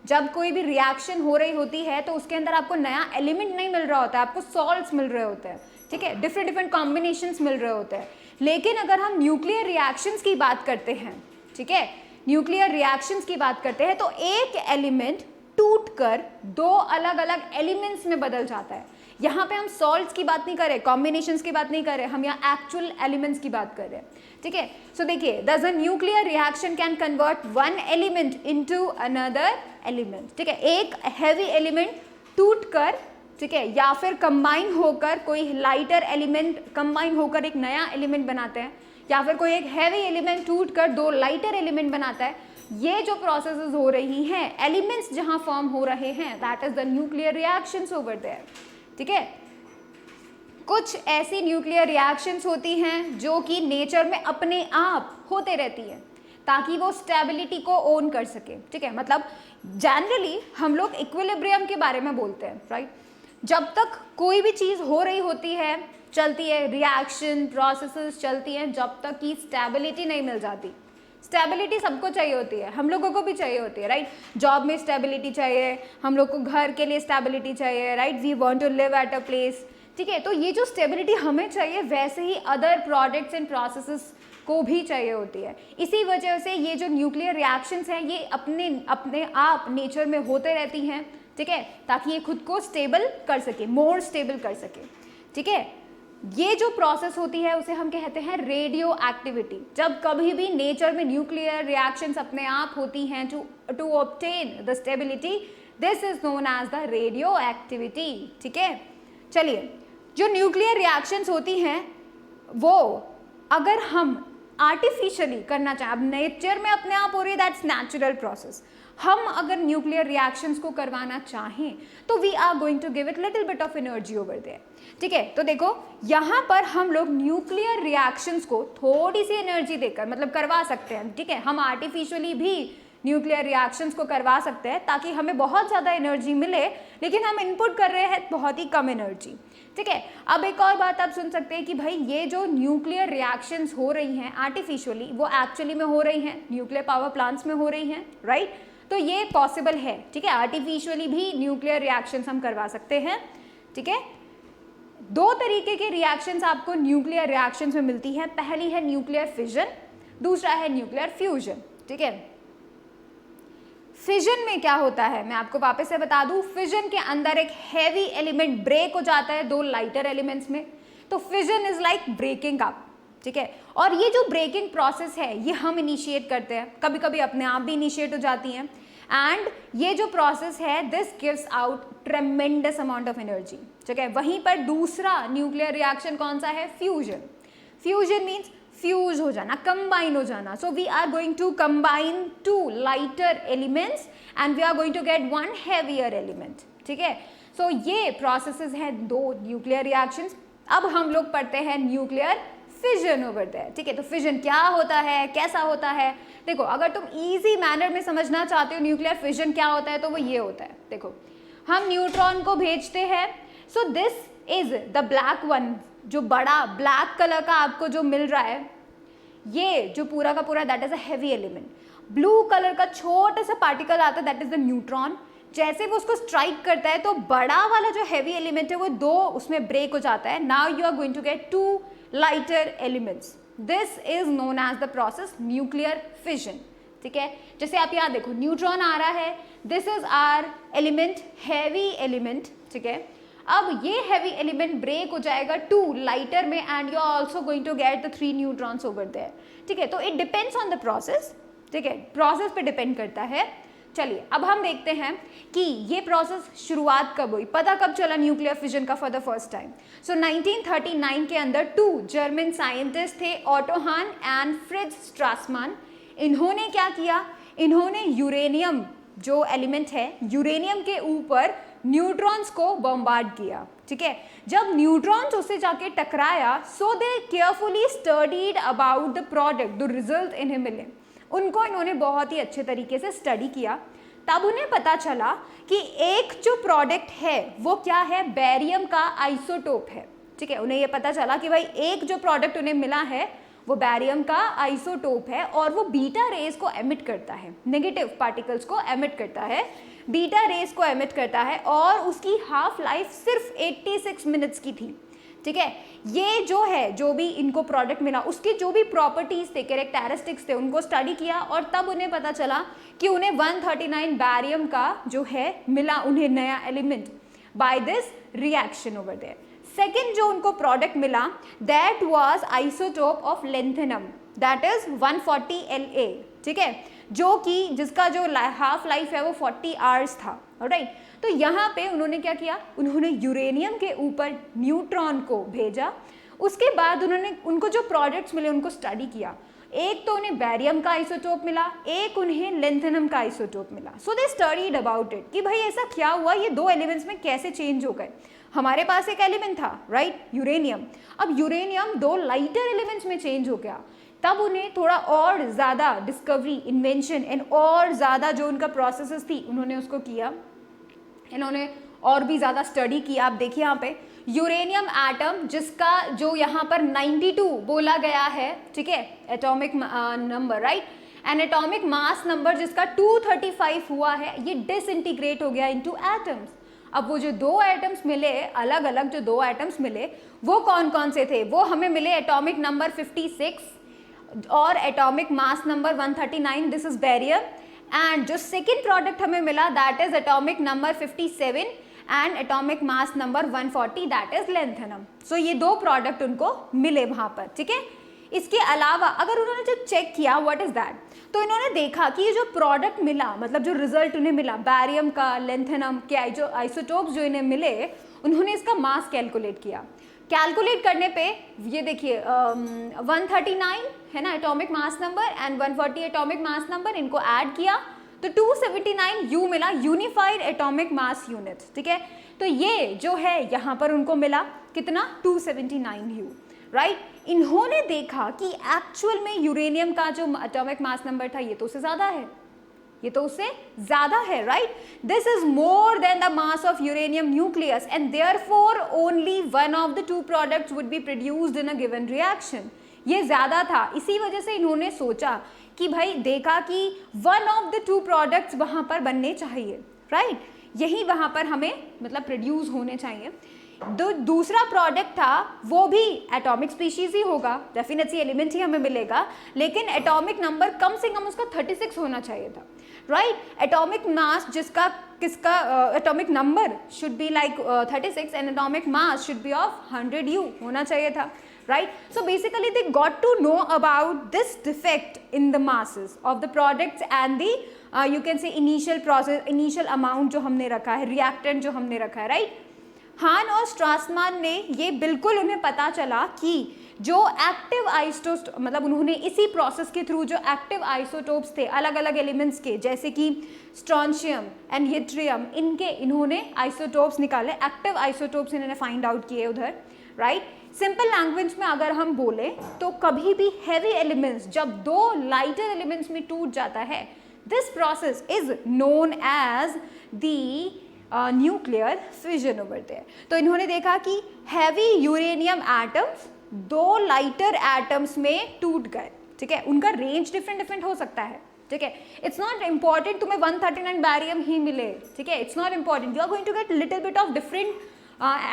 जब कोई भी रिएक्शन हो रही होती है तो उसके अंदर आपको नया एलिमेंट नहीं मिल रहा होता है, आपको सॉल्ट्स मिल रहे होते हैं, ठीक है, डिफरेंट डिफरेंट कॉम्बिनेशंस मिल रहे होते हैं. लेकिन अगर हम न्यूक्लियर रिएक्शंस की बात करते हैं, ठीक है, न्यूक्लियर रिएक्शंस की बात करते हैं तो एक एलिमेंट टूटकर दो अलग अलग एलिमेंट्स में बदल जाता है. यहाँ पे हम सॉल्ट्स की बात नहीं कर रहे, कॉम्बिनेशंस की बात नहीं कर रहे, हम यहाँ एक्चुअल एलिमेंट्स की बात कर रहे हैं, ठीक है. सो देखिए दस a nuclear reaction can convert one element into another element, ठीक है. एक हैवी एलिमेंट टूटकर, ठीक है, या फिर कंबाइन होकर कोई लाइटर एलिमेंट कंबाइन होकर एक नया एलिमेंट बनाते हैं, या फिर कोई एक हैवी एलिमेंट टूटकर दो लाइटर एलिमेंट बनाता है. ये जो प्रोसेसेस हो रही हैं, एलिमेंट्स जहां फॉर्म हो रहे हैं, that is the nuclear reactions over there, ठीक है. कुछ ऐसी न्यूक्लियर रिएक्शंस होती हैं जो कि नेचर में अपने आप होते रहती है ताकि वो स्टेबिलिटी को ओन कर सके, ठीक है. मतलब जनरली हम लोग इक्विलिब्रियम के बारे में बोलते हैं, राइट? जब तक कोई भी चीज़ हो रही होती है, चलती है, रिएक्शन प्रोसेसेस चलती हैं, जब तक कि स्टेबिलिटी नहीं मिल जाती। स्टेबिलिटी सबको चाहिए होती है, हम लोगों को भी चाहिए होती है, राइट? जॉब में स्टेबिलिटी चाहिए, हम लोग को घर के लिए स्टेबिलिटी चाहिए, right? We want to live at a place, ठीक है? तो ये जो स्टेबिलिटी हमें चाहिए, वैसे ही अदर प्रोडक्ट्स एंड प्रोसेसेस को भी चाहिए होती है। इसी वजह से ये जो न्यूक्लियर रिएक्शंस हैं, ये अपने आप नेचर में होते रहती हैं, ठीक है? ताकि ये खुद को स्टेबल कर सके, मोर स्टेबल कर सके, ठीक है? ये जो प्रोसेस होती है उसे हम कहते हैं रेडियो एक्टिविटी। जब कभी भी नेचर में न्यूक्लियर रिएक्शंस अपने आप होती हैं to obtain the stability, this is known as the radioactivity, ठीक है? चलिए, जो न्यूक्लियर रिएक्शंस होती हैं वो अगर हम आर्टिफिशियली करना चाहें, अब नेचर में अपने आप हो रही है, दैट्स नेचुरल प्रोसेस। हम अगर न्यूक्लियर रिएक्शंस को करवाना चाहें तो we are going to give it little bit of energy over there, ठीक है? तो देखो यहाँ पर हम लोग न्यूक्लियर रिएक्शंस को थोड़ी सी एनर्जी देकर मतलब करवा सकते हैं, ठीक है? हम आर्टिफिशियली भी न्यूक्लियर रिएक्शंस को करवा सकते हैं ताकि हमें बहुत ज़्यादा एनर्जी मिले, लेकिन हम इनपुट कर रहे हैं बहुत ही कम एनर्जी, ठीक है? अब एक और बात आप सुन सकते हैं कि भाई ये जो न्यूक्लियर रिएक्शंस हो रही हैं आर्टिफिशियली, वो एक्चुअली में हो रही हैं न्यूक्लियर पावर प्लांट्स में हो रही हैं, राइट? तो ये पॉसिबल है, ठीक है? आर्टिफिशियली भी न्यूक्लियर रिएक्शंस हम करवा सकते हैं, ठीक है? दो तरीके के रिएक्शंस आपको न्यूक्लियर रिएक्शंस में मिलती है। पहली है न्यूक्लियर फिजन, दूसरा है न्यूक्लियर फ्यूजन, ठीक है? फिजन में क्या होता है मैं आपको वापस से बता दूं, फिजन के अंदर एक हैवी एलिमेंट ब्रेक हो जाता है दो लाइटर एलिमेंट्स में, तो fission is like breaking up, ठीक है? और ये जो ब्रेकिंग प्रोसेस है ये हम इनिशिएट करते हैं, कभी कभी अपने आप भी इनिशिएट हो जाती हैं, एंड ये जो प्रोसेस है this gives out ट्रेमेंडस amount of energy, ठीक है? वहीं पर दूसरा न्यूक्लियर रिएक्शन कौन सा है? फ्यूजन। फ्यूजन मीन्स फ्यूज हो जाना, कंबाइन हो जाना। So we are going to combine two lighter elements and we are going to get one heavier element, ठीक है? सो ये प्रोसेसेस हैं दो न्यूक्लियर रिएक्शंस। अब हम लोग पढ़ते हैं न्यूक्लियर फिजन ओवर देयर, ठीक है? तो फिजन क्या होता है, कैसा होता है? देखो, अगर तुम इजी मैनर में समझना चाहते हो न्यूक्लियर फिजन क्या होता है तो वो ये होता है। देखो, हम न्यूट्रॉन को भेजते हैं, सो this is the black one, जो बड़ा ब्लैक कलर का आपको जो मिल रहा है, ये जो पूरा का पूरा that is a heavy element. Blue colour का छोटा सा पार्टिकल आता है दैट इज द न्यूट्रॉन। जैसे वो उसको स्ट्राइक करता है तो बड़ा वाला जो हैवी एलिमेंट है वो दो उसमें ब्रेक हो जाता है। Now you are going to get two lighter elements. This is known as the process nuclear fission, ठीक है? जैसे आप यहाँ देखो, न्यूट्रॉन आ रहा है, this is are element, heavy element, ठीक है? अब ये हैवी एलिमेंट ब्रेक हो जाएगा टू लाइटर में and you are also going to get the 3 neutrons over there, ठीक है? तो it depends on the process, ठीक है? प्रोसेस पे डिपेंड करता है। चलिए, अब हम देखते हैं कि ये प्रोसेस शुरुआत कब हुई, पता कब चला न्यूक्लियर फिजन का फॉर द फर्स्ट टाइम। सो 1939 के अंदर 2 जर्मन साइंटिस्ट थे, ऑटो हान एंड फ्रिट्ज स्ट्रासमान। इन्होंने क्या किया, इन्होंने यूरेनियम जो एलिमेंट है, यूरेनियम के ऊपर न्यूट्रॉन्स को बॉम्बार्ड किया, ठीक है? जब न्यूट्रॉन्स उससे जाके टकराया, so they carefully studied about the product, the result इन्हें मिले, उनको इन्होंने बहुत ही अच्छे तरीके से स्टडी किया। तब उन्हें पता चला कि एक जो प्रोडक्ट है वो क्या है, बेरियम का आइसोटोप है, ठीक है? उन्हें ये पता चला कि भाई एक जो प्रोडक्ट उन्हें मिला है वो बैरियम का आइसोटोप है और वो बीटा रेज को एमिट करता है, नेगेटिव पार्टिकल्स को एमिट करता है, बीटा रेज को एमिट करता है, और उसकी हाफ लाइफ सिर्फ 86 मिनट्स की थी, ठीक है? ये जो है, जो भी इनको प्रोडक्ट मिला उसके जो भी प्रॉपर्टीज थे, कैरेक्टरिस्टिक्स थे, उनको स्टडी किया और तब उन्हें पता चला कि उन्हें 139 बैरियम का जो है मिला, उन्हें नया element by this reaction over there. Second जो उनको प्रोडक्ट मिला that was isotope of lanthanum, that is 140 La, ठीक है? जो कि जिसका जो हाफ लाइफ है वो 40 आवर्स था, ऑलराइट? तो यहाँ पे उन्होंने क्या किया, उन्होंने यूरेनियम के ऊपर न्यूट्रॉन को भेजा, उसके बाद उन्होंने उनको जो प्रोडक्ट्स मिले उनको स्टडी किया। एक तो उन्हें बैरियम का आइसोटोप मिला, एक उन्हें लेंथेनम का आइसोटोप मिला। सो दे स्टडीड अबाउट इट कि भाई ऐसा क्या हुआ, ये दो एलिमेंट्स में कैसे चेंज हो गए। हमारे पास एक एलिमेंट था, राइट, यूरेनियम, अब यूरेनियम दो लाइटर एलिमेंट्स में चेंज हो गया, तब उन्हें थोड़ा और ज़्यादा डिस्कवरी, इन्वेंशन एंड और ज़्यादा जो उनका प्रोसेसेस थी उन्होंने उसको किया, इन्होंने और भी ज़्यादा स्टडी किया। आप देखिए यहाँ पे यूरेनियम एटम जिसका जो यहाँ पर 92 बोला गया है, ठीक है, atomic number, right, and atomic mass number जिसका 235 हुआ है, ये डिसइंटीग्रेट हो गया इनटू एटम्स। अब वो जो दो एटम्स मिले, अलग अलग जो दो एटम्स मिले, वो कौन कौन से थे? वो हमें मिले एटॉमिक नंबर 56 और atomic mass number 139, this is barium. And जो सेकेंड प्रोडक्ट हमें मिला that is atomic number 57 and atomic mass number 140, that is lanthanum. So ये दो प्रोडक्ट उनको मिले वहां पर, ठीक है। इसके अलावा अगर उन्होंने जब चेक किया व्हाट इज दैट, तो इन्होंने देखा कि ये जो प्रोडक्ट मिला, मतलब जो रिजल्ट उन्हें मिला बेरियम का, लेंथेनम के जो आइसोटोप्स जो इन्हें मिले, उन्होंने इसका मास कैलकुलेट किया। कैलकुलेट करने पे ये देखिए 139 है ना atomic mass number and 140 atomic mass number, इनको ऐड किया तो 279 यू मिला, यूनिफाइड एटॉमिक मास यूनिट, ठीक है। तो ये जो है यहाँ पर उनको मिला कितना, 279 यू, राइट। इन्होंने देखा कि एक्चुअल में यूरेनियम का जो एटॉमिक मास नंबर था ये तो उससे ज्यादा है, ये तो उससे ज्यादा है, right. This is more than the mass of uranium nucleus and therefore only one of the two products would be produced in a given reaction. ये ज्यादा था, इसी वजह से इन्होंने सोचा कि भाई देखा कि one of the two products वहां पर बनने चाहिए, राइट, यही वहां पर हमें मतलब प्रोड्यूस होने चाहिए। दूसरा प्रोडक्ट था वो भी एटॉमिक स्पीशीज ही होगा, डेफिनेटली एलिमेंट ही हमें मिलेगा, लेकिन एटॉमिक नंबर कम से कम उसका 36 होना चाहिए था, राइट। एटॉमिक मास जिसका किसका atomic number should be like 36 and atomic mass should be of 100 you होना चाहिए था, right? So basically they got to know about this defect in the masses of the products and the you can say initial process, initial amount जो हमने रखा है, reactant जो हमने रखा है, right? हान और स्ट्रासमान ने ये बिल्कुल उन्हें पता चला कि जो एक्टिव आइसोटोप, मतलब उन्होंने इसी प्रोसेस के थ्रू जो एक्टिव आइसोटोप्स थे अलग अलग एलिमेंट्स के, जैसे कि स्ट्रॉन्शियम एंड यट्रियम, इनके इन्होंने आइसोटोप्स निकाले, एक्टिव आइसोटोप्स इन्होंने फाइंड आउट किए उधर, राइट। सिंपल लैंग्वेज में अगर हम बोले तो कभी भी हैवी एलिमेंट्स जब दो लाइटर एलिमेंट्स में टूट जाता है, this process is known as the nuclear fission over there. तो इन्होंने देखा कि हैवी यूरेनियम एटम्स दो लाइटर एटम्स में टूट गए, ठीक है, उनका रेंज डिफरेंट डिफरेंट हो सकता है, ठीक है। इट्स नॉट इंपॉर्टेंट तुम्हें 139 बैरियम ही मिले, ठीक है, it's not important, you are going to get little bit of different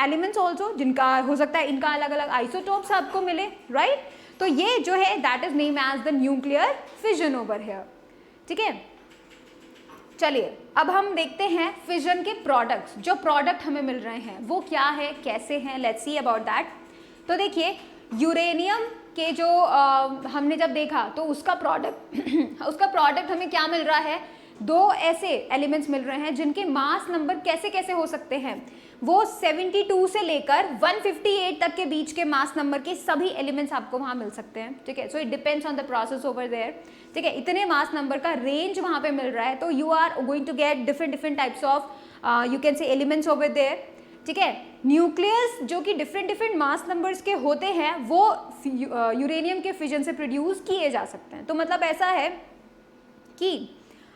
elements also, जिनका हो सकता है इनका अलग अलग आइसोटोप्स आपको मिले, राइट। तो ये जो है that is name as the nuclear fission over here, ठीक है। चलिए अब हम देखते हैं फिजन के प्रोडक्ट्स, जो प्रोडक्ट हमें मिल रहे हैं वो क्या है, कैसे हैं, लेट्स सी अबाउट दैट। तो देखिए यूरेनियम के जो हमने जब देखा तो उसका प्रोडक्ट हमें क्या मिल रहा है, दो ऐसे एलिमेंट्स मिल रहे हैं जिनके मास नंबर कैसे कैसे हो सकते हैं, वो 72 से लेकर 158 तक के बीच के मास नंबर के सभी एलिमेंट्स आपको वहां मिल सकते हैं, ठीक है। So it depends on the process over there, ठीक है, इतने मास नंबर का रेंज वहां पे मिल रहा है, तो you are going to get different types of you can say elements over there, ठीक है। न्यूक्लियस जो कि डिफरेंट मास नंबर्स के होते हैं वो यूरेनियम के फिजन से प्रोड्यूस किए जा सकते हैं। तो मतलब ऐसा है कि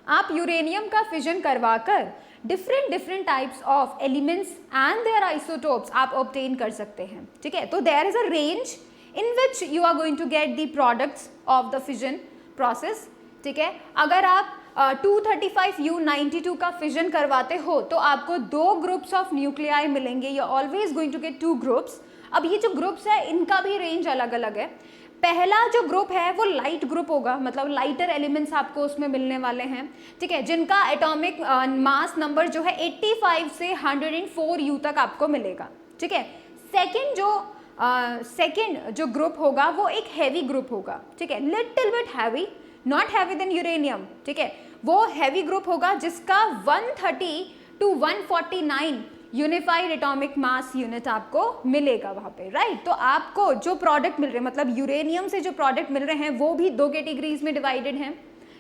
आप यूरेनियम का फिजन करवाकर different types of elements and their isotopes आप ऑब्टेन कर सकते हैं, ठीक है। तो there is a range in which you are going to get the products of the fission process, ठीक है। अगर आप 235U92 का फिजन करवाते हो तो आपको दो ग्रुप्स ऑफ न्यूक्लियाई मिलेंगे, you always going to get 2 groups. अब ये जो ग्रुप्स है इनका भी रेंज अलग अलग है। पहला जो ग्रुप है वो लाइट ग्रुप होगा, मतलब लाइटर एलिमेंट्स आपको उसमें मिलने वाले हैं, ठीक है, जिनका एटॉमिक मास नंबर जो है 85 से 104 यू तक आपको मिलेगा, ठीक है। सेकेंड जो ग्रुप होगा वो एक हैवी ग्रुप होगा, ठीक है, little bit heavy, not heavy than uranium, ठीक है, वो हैवी ग्रुप होगा जिसका 130 to 149 unified atomic mass unit आपको मिलेगा वहां पे, राइट। तो आपको जो प्रोडक्ट मिल रहे हैं, मतलब यूरेनियम से जो प्रोडक्ट मिल रहे हैं वो भी दो कैटेगरीज में डिवाइडेड हैं,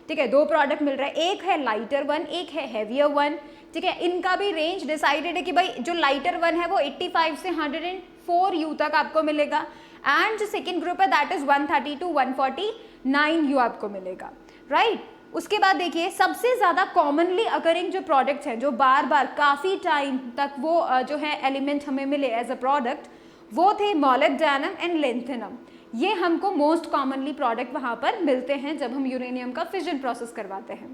ठीक है, दो प्रोडक्ट मिल रहा है, एक है लाइटर वन, एक है हैवियर वन, ठीक है। इनका भी रेंज डिसाइडेड है कि भाई जो लाइटर वन है वो 85 से 104 यू तक आपको मिलेगा एंड जो सेकेंड ग्रुप है दैट इज 130 to 149 यू आपको मिलेगा, राइट। उसके बाद देखिए सबसे ज़्यादा कॉमनली अकरिंग जो प्रोडक्ट्स हैं, जो बार बार काफ़ी टाइम तक वो जो है एलिमेंट हमें मिले एज अ प्रोडक्ट, वो थे मोलिब्डेनम एंड लेंथेनम। ये हमको मोस्ट कॉमनली प्रोडक्ट वहाँ पर मिलते हैं जब हम यूरेनियम का फिजन प्रोसेस करवाते हैं,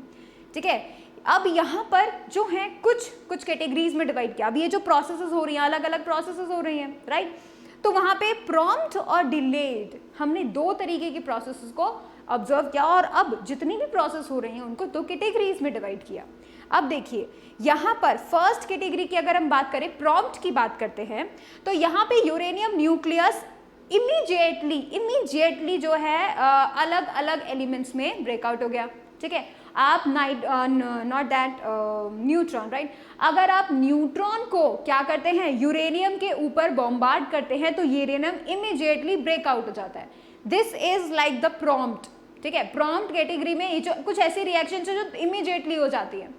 ठीक है। अब यहाँ पर जो है कुछ कैटेगरीज में डिवाइड किया। अब ये जो प्रोसेसेस हो रही हैं, अलग अलग प्रोसेसेस हो रही हैं, राइट। तो वहाँ पे प्रॉम्प्ट और डिलेड, हमने दो तरीके की प्रोसेसेस को ऑब्जर्व किया और अब जितनी भी प्रोसेस हो रही हैं उनको दो कैटेगरीज में डिवाइड किया। अब देखिए यहाँ पर फर्स्ट कैटेगरी की अगर हम बात करें, प्रॉम्प्ट की बात करते हैं, तो यहाँ पे यूरेनियम न्यूक्लियस इमीडिएटली जो है अलग अलग एलिमेंट्स में ब्रेकआउट हो गया, ठीक है। आप नॉट दैट न्यूट्रॉन, राइट। अगर आप न्यूट्रॉन को क्या करते हैं, यूरेनियम के ऊपर बॉम्बार्ड करते हैं तो यूरेनियम इमीडिएटली ब्रेकआउट हो जाता है। This is like the prompt, ठीक है। प्रॉम्प्ट कैटेगरी में ये जो कुछ ऐसी रिएक्शन है जो इमीडिएटली हो जाती है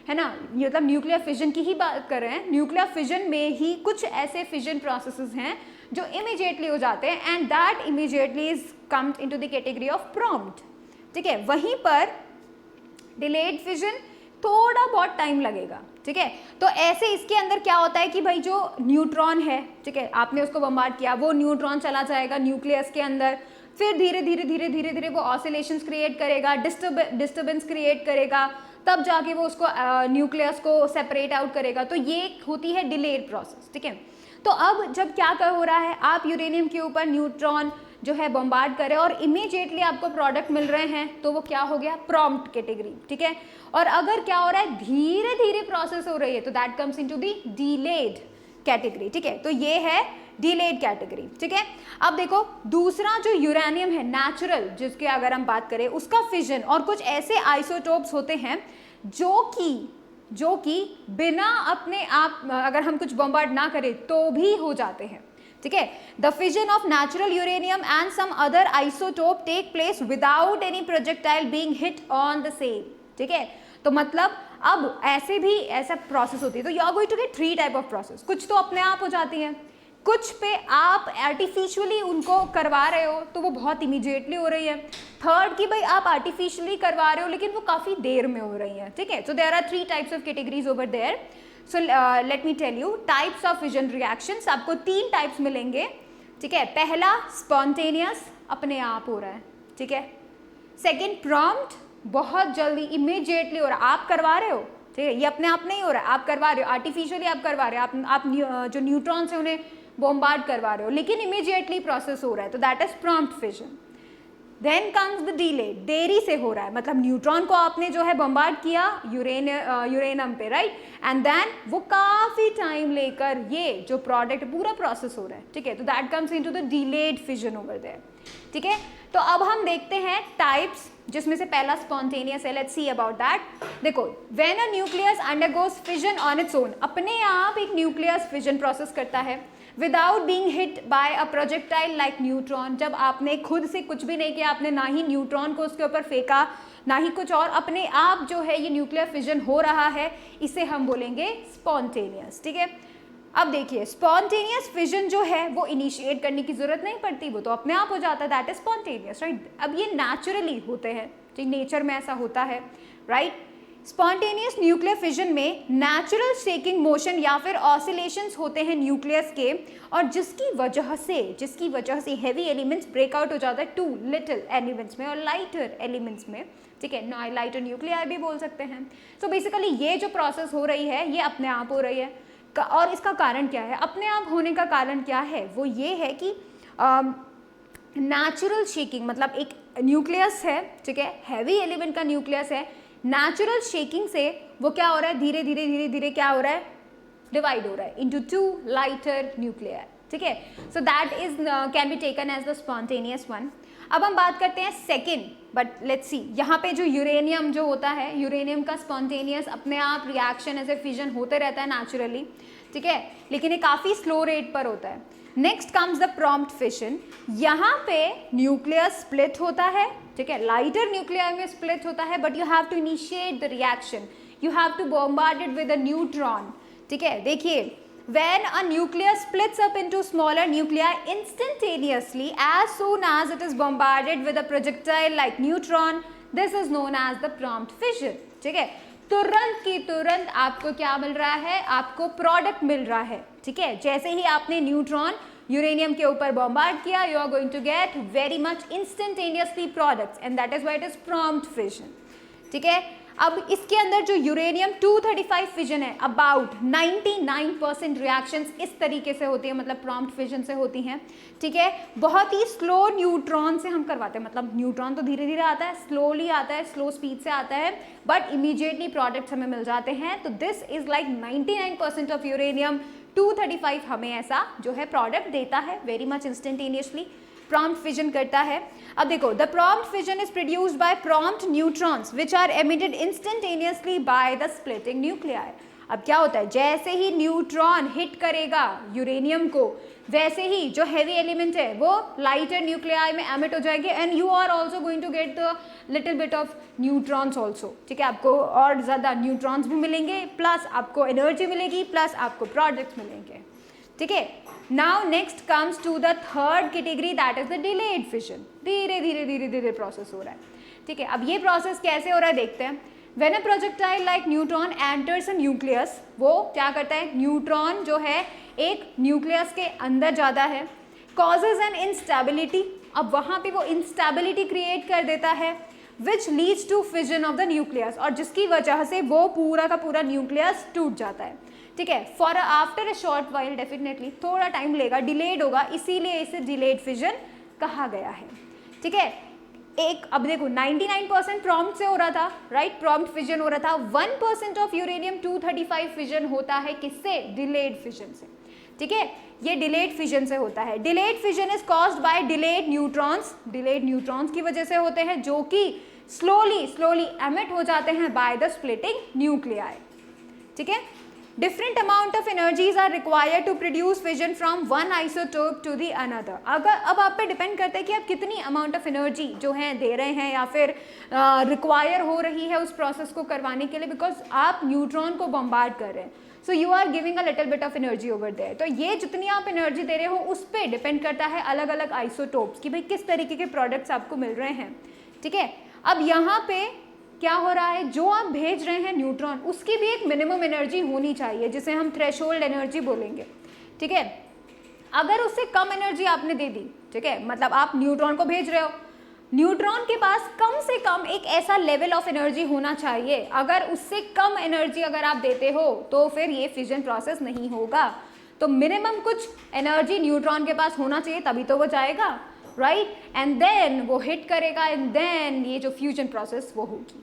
ना, ये मतलब न्यूक्लियर फिजन की ही बात कर रहे हैं। न्यूक्लियर फिजन में ही कुछ ऐसे फिजन प्रोसेसेस हैं जो इमीडिएटली हो जाते हैं and that immediately is comed into the category of prompt, ठीक है। वहीं पर डिलेड फिजन थोड़ा बहुत टाइम लगेगा, ठीक है। तो ऐसे इसके अंदर क्या होता है कि भाई जो न्यूट्रॉन है, ठीक है, आपने उसको बम्बार्ड किया, वो न्यूट्रॉन चला जाएगा न्यूक्लियस के अंदर, फिर धीरे धीरे वो ऑसिलेशंस क्रिएट करेगा, डिस्टर्बेंस क्रिएट करेगा, तब जाके वो उसको न्यूक्लियस को सेपरेट आउट करेगा। तो ये होती है डिलेड प्रोसेस, ठीक है। तो अब जब क्या हो रहा है, आप यूरेनियम के ऊपर न्यूट्रॉन जो है बम्बार्ड करें और इमीडिएटली आपको प्रोडक्ट मिल रहे हैं, तो वो क्या हो गया, प्रॉम्प्ट कैटेगरी, ठीक है। और अगर क्या हो रहा है, धीरे धीरे प्रोसेस हो रही है, तो that comes into the delayed category, ठीक है। तो ये है डिलेड कैटेगरी, ठीक है। अब देखो दूसरा जो यूरेनियम है नेचुरल, जिसके अगर हम बात करें, उसका फिजन और कुछ ऐसे आइसोटोप्स होते हैं जो कि बिना अपने आप अगर हम कुछ बम्बार्ड ना करें तो भी हो जाते हैं, ठीक है। The fission of natural uranium and some other isotope take place without any projectile being hit on the same, ठीक है। तो मतलब अब ऐसे भी ऐसा प्रोसेस होती है, तो you are going to get 3 type of process. कुछ तो अपने आप हो जाती हैं, कुछ पे आप आर्टिफिशियली उनको करवा रहे हो तो वो बहुत इमीडिएटली हो रही है। थर्ड कि भाई आप आर्टिफिशियली करवा रहे हो लेकिन वो काफ़ी देर में हो रही है, ठीक है। So there are 3 types of categories over there. So let me tell you types of fission reactions. आपको 3 टाइप्स मिलेंगे, ठीक है। पहला स्पॉन्टेनियस, अपने आप हो रहा है, ठीक है। सेकेंड प्रॉम्प्ट, बहुत जल्दी इमीडिएटली हो रहा है, आप करवा रहे हो, ठीक है। ये अपने आप नहीं हो रहा है, आप करवा रहे हो, आर्टिफिशियली आप करवा रहे हो, आप जो न्यूट्रॉन्स है उन्हें बॉम्बार्ड करवा रहे हो, लेकिन इमीडिएटली प्रोसेस हो रहा है, तो that is prompt fission. Then comes the delay, देरी से हो रहा है, मतलब न्यूट्रॉन को आपने जो है बम्बार्ड किया यूरेनियम पे, राइट, एंड देन वो काफी टाइम लेकर ये जो प्रोडक्ट पूरा प्रोसेस हो रहा है, ठीक है। तो that comes into the delayed fission over there, ठीक है। तो अब हम देखते हैं टाइप्स, जिसमें से पहला स्पॉन्टेनियस है। Let's see about that. देखो, when a nucleus undergoes fission on its own, अपने आप एक न्यूक्लियस फिजन प्रोसेस करता है without being hit by a projectile like neutron. जब आपने खुद से कुछ भी नहीं किया, आपने ना ही न्यूट्रॉन को उसके ऊपर फेंका ना ही कुछ और, अपने आप जो है ये न्यूक्लियर फिजन हो रहा है, इसे हम बोलेंगे स्पॉन्टेनियस, ठीक है। अब देखिए स्पॉन्टेनियस फिजन जो है वो इनिशिएट करने की जरूरत नहीं पड़ती, वो तो अपने आप हो जाता है, दैट इज स्पॉन्टेनियस, राइट। अब ये नेचुरली होते हैं, ठीक, नेचर में ऐसा होता है, राइट। स्पॉन्टेनियस न्यूक्लियर फिजन में नेचुरल शेकिंग मोशन या फिर ऑसिलेशंस होते हैं न्यूक्लियस के, और जिसकी वजह से हैवी एलिमेंट्स ब्रेकआउट हो जाता है टू लिटिल एलिमेंट्स में और लाइटर एलिमेंट्स में, ठीक है। लाइटर न्यूक्लियाई भी बोल सकते हैं। सो बेसिकली ये जो प्रोसेस हो रही है ये अपने आप हो रही है, और इसका कारण क्या है, अपने आप होने का कारण क्या है, वो ये है कि नेचुरल शेकिंग, मतलब एक न्यूक्लियस है, ठीक है, हैवी एलिमेंट का न्यूक्लियस है, नेचुरल शेकिंग से वो क्या हो रहा है, धीरे धीरे क्या हो रहा है, डिवाइड हो रहा है इनटू 2 लाइटर न्यूक्लियाई, ठीक है। So that is can be taken as the spontaneous one. अब हम बात करते हैं सेकेंड, बट लेट्स सी, यहाँ पे जो यूरेनियम जो होता है, यूरेनियम का स्पॉन्टेनियस अपने आप रिएक्शन ऐसे फिजन होते रहता है नेचुरली, ठीक है, लेकिन ये काफ़ी स्लो रेट पर होता है। Next comes the prompt fission. यहाँ पे न्यूक्लियस स्प्लिट होता है, ठीक है, लाइटर न्यूक्लियर में स्प्लिट होता है, but you have to initiate the reaction, you have to bombard it with a neutron, ठीक है। देखिए when a nucleus splits up into smaller nuclei instantaneously as soon as it is bombarded with a projectile like neutron, this is known as the prompt fission. ठीक है, तुरंत की तुरंत आपको क्या मिल रहा है, आपको प्रोडक्ट मिल रहा है. ठीक है, जैसे ही आपने न्यूट्रॉन यूरेनियम के ऊपर बॉम्बार्ड किया, you are going to get very much instantaneously products and that is why it is prompt fission. ठीक है, अब इसके अंदर जो यूरेनियम 235 फिजन है, अबाउट 99% रिएक्शंस इस तरीके से होती है, मतलब प्रॉम्प्ट फिजन से होती हैं. ठीक है, बहुत ही स्लो न्यूट्रॉन से हम करवाते हैं, मतलब न्यूट्रॉन तो धीरे धीरे आता है, स्लोली आता है, स्लो स्पीड से आता है, बट इमीडिएटली प्रोडक्ट्स हमें मिल जाते हैं. तो this is like 99% of uranium 235 हमें ऐसा जो है प्रोडक्ट देता है very much instantaneously. Prompt fission करता है. अब देखो, the prompt fission is produced by prompt neutrons which are emitted instantaneously by the splitting nuclei. अब क्या होता है, जैसे ही न्यूट्रॉन हिट करेगा यूरेनियम को, वैसे ही जो हैवी एलिमेंट है वो लाइटर न्यूक्लियाई में एमिट हो जाएंगे and you are also going to get the little bit of neutrons also. ठीक है, आपको और ज़्यादा न्यूट्रॉन्स भी मिलेंगे, प्लस आपको एनर्जी मिलेगी, प्लस आपको प्रोडक्ट्स मिलेंगे. ठीक है, now next comes to the third category, that is the delayed fission. धीरे धीरे धीरे धीरे प्रोसेस हो रहा है. ठीक है, अब ये प्रोसेस कैसे हो रहा है देखते हैं. When a projectile like neutron enters a nucleus, वो क्या करता है, न्यूट्रॉन जो है एक न्यूक्लियस के अंदर जाता है, कॉजेज एन इंस्टेबिलिटी. अब वहाँ पे वो इंस्टेबिलिटी क्रिएट कर देता है which leads to fission of the nucleus, और जिसकी वजह से वो पूरा का पूरा न्यूक्लियस टूट जाता है. ठीक है, for after a short while, definitely थोड़ा टाइम लेगा, डिलेड होगा, इसीलिए इसे डिलेड फिजन कहा गया है. ठीक है, एक अब देखो 99% प्रॉम्प्ट से हो रहा था, राइट, प्रॉम्प्ट फिजन हो रहा था. 1% ऑफ यूरेनियम 235 फिजन होता है किससे, डिलेड फिजन से. ठीक है, ये डिलेड फिजन से होता है. Delayed fission is caused by delayed neutrons, delayed neutrons की वजह से होते हैं, जो कि स्लोली एमिट हो जाते हैं बाय द स्प्लिटिंग न्यूक्लियाई. ठीक है, different amount of energies are required to produce fission from one isotope to the another. अगर अब आप पे डिपेंड करता है कि आप कितनी अमाउंट ऑफ एनर्जी जो है दे रहे हैं या फिर रिक्वायर हो रही है उस प्रोसेस को करवाने के लिए, बिकॉज आप न्यूट्रॉन को बॉम्बार्ड कर रहे हैं, so you are giving a little bit of energy over there. तो ये जितनी आप एनर्जी दे रहे हो उस पर डिपेंड करता है अलग अलग आइसोटोप्स कि भाई किस तरीके के प्रोडक्ट्स आपको मिल रहे हैं. ठीक है, अब यहाँ पे क्या हो रहा है, जो आप भेज रहे हैं न्यूट्रॉन, उसकी भी एक मिनिमम एनर्जी होनी चाहिए जिसे हम थ्रेशोल्ड एनर्जी बोलेंगे. ठीक है, अगर उससे कम एनर्जी आपने दे दी, ठीक है, मतलब आप न्यूट्रॉन को भेज रहे हो, न्यूट्रॉन के पास कम से कम एक ऐसा लेवल ऑफ एनर्जी होना चाहिए, अगर उससे कम एनर्जी अगर आप देते हो तो फिर ये फिजन प्रोसेस नहीं होगा. तो मिनिमम कुछ एनर्जी न्यूट्रॉन के पास होना चाहिए, तभी तो वो जाएगा, राइट, एंड देन वो हिट करेगा एंड देन ये जो फ्यूजन प्रोसेस वो होगी.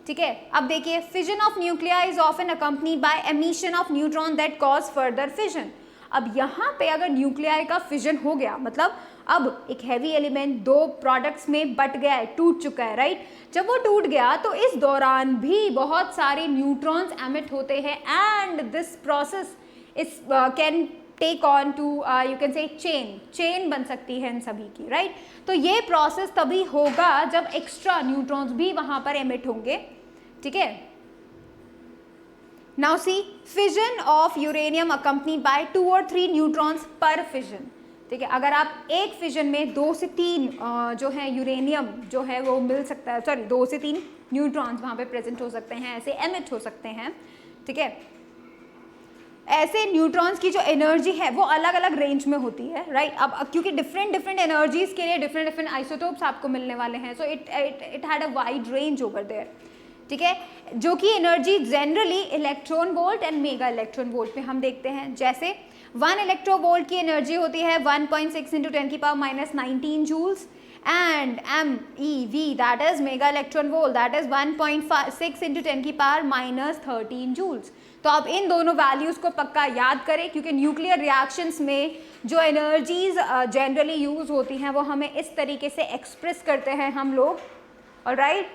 ठीक है, अब देखिए, fission of nuclei is often accompanied by emission of neutron that cause further fission. अब यहाँ पे अगर न्यूक्लियाई का फिजन हो गया, मतलब अब एक हैवी एलिमेंट दो प्रोडक्ट्स में बट गया है, टूट चुका है, राइट. जब वो टूट गया तो इस दौरान भी बहुत सारे न्यूट्रॉन्स एमिट होते हैं and this process is can take on to you can say chain बन सकती है इन सभी की, राइट. तो ये प्रोसेस तभी होगा जब एक्स्ट्रा न्यूट्रॉन्स भी वहाँ पर एमिट होंगे. ठीक है, now see fission of uranium accompanied by 2 और 3 न्यूट्रॉन्स पर फिजन. ठीक है, अगर आप एक फिजन में 2 से 3 जो है यूरेनियम जो है वो मिल सकता है, सॉरी 2 से 3 न्यूट्रॉन्स वहाँ पे प्रेजेंट हो सकते हैं, ऐसे एमिट हो सकते हैं. ठीक है, ऐसे न्यूट्रॉन्स की जो एनर्जी है वो अलग अलग रेंज में होती है, राइट. अब क्योंकि डिफरेंट एनर्जीज के लिए डिफरेंट आइसोटोप्स आपको मिलने वाले हैं, so it had a wide range over there. ठीक है, जो कि energy generally electron volt and mega electron volt पे हम देखते हैं. जैसे 1 इलेक्ट्रॉन वोल्ट की एनर्जी होती है 1.6 × 10⁻⁻19 joules and MeV, that is mega electron volt, that is 1.6 × 10⁻⁻13 joules. तो आप इन दोनों वैल्यूज को पक्का याद करें, क्योंकि न्यूक्लियर रिएक्शंस में जो एनर्जीज जनरली यूज होती हैं वो हमें इस तरीके से एक्सप्रेस करते हैं हम लोग. ऑलराइट,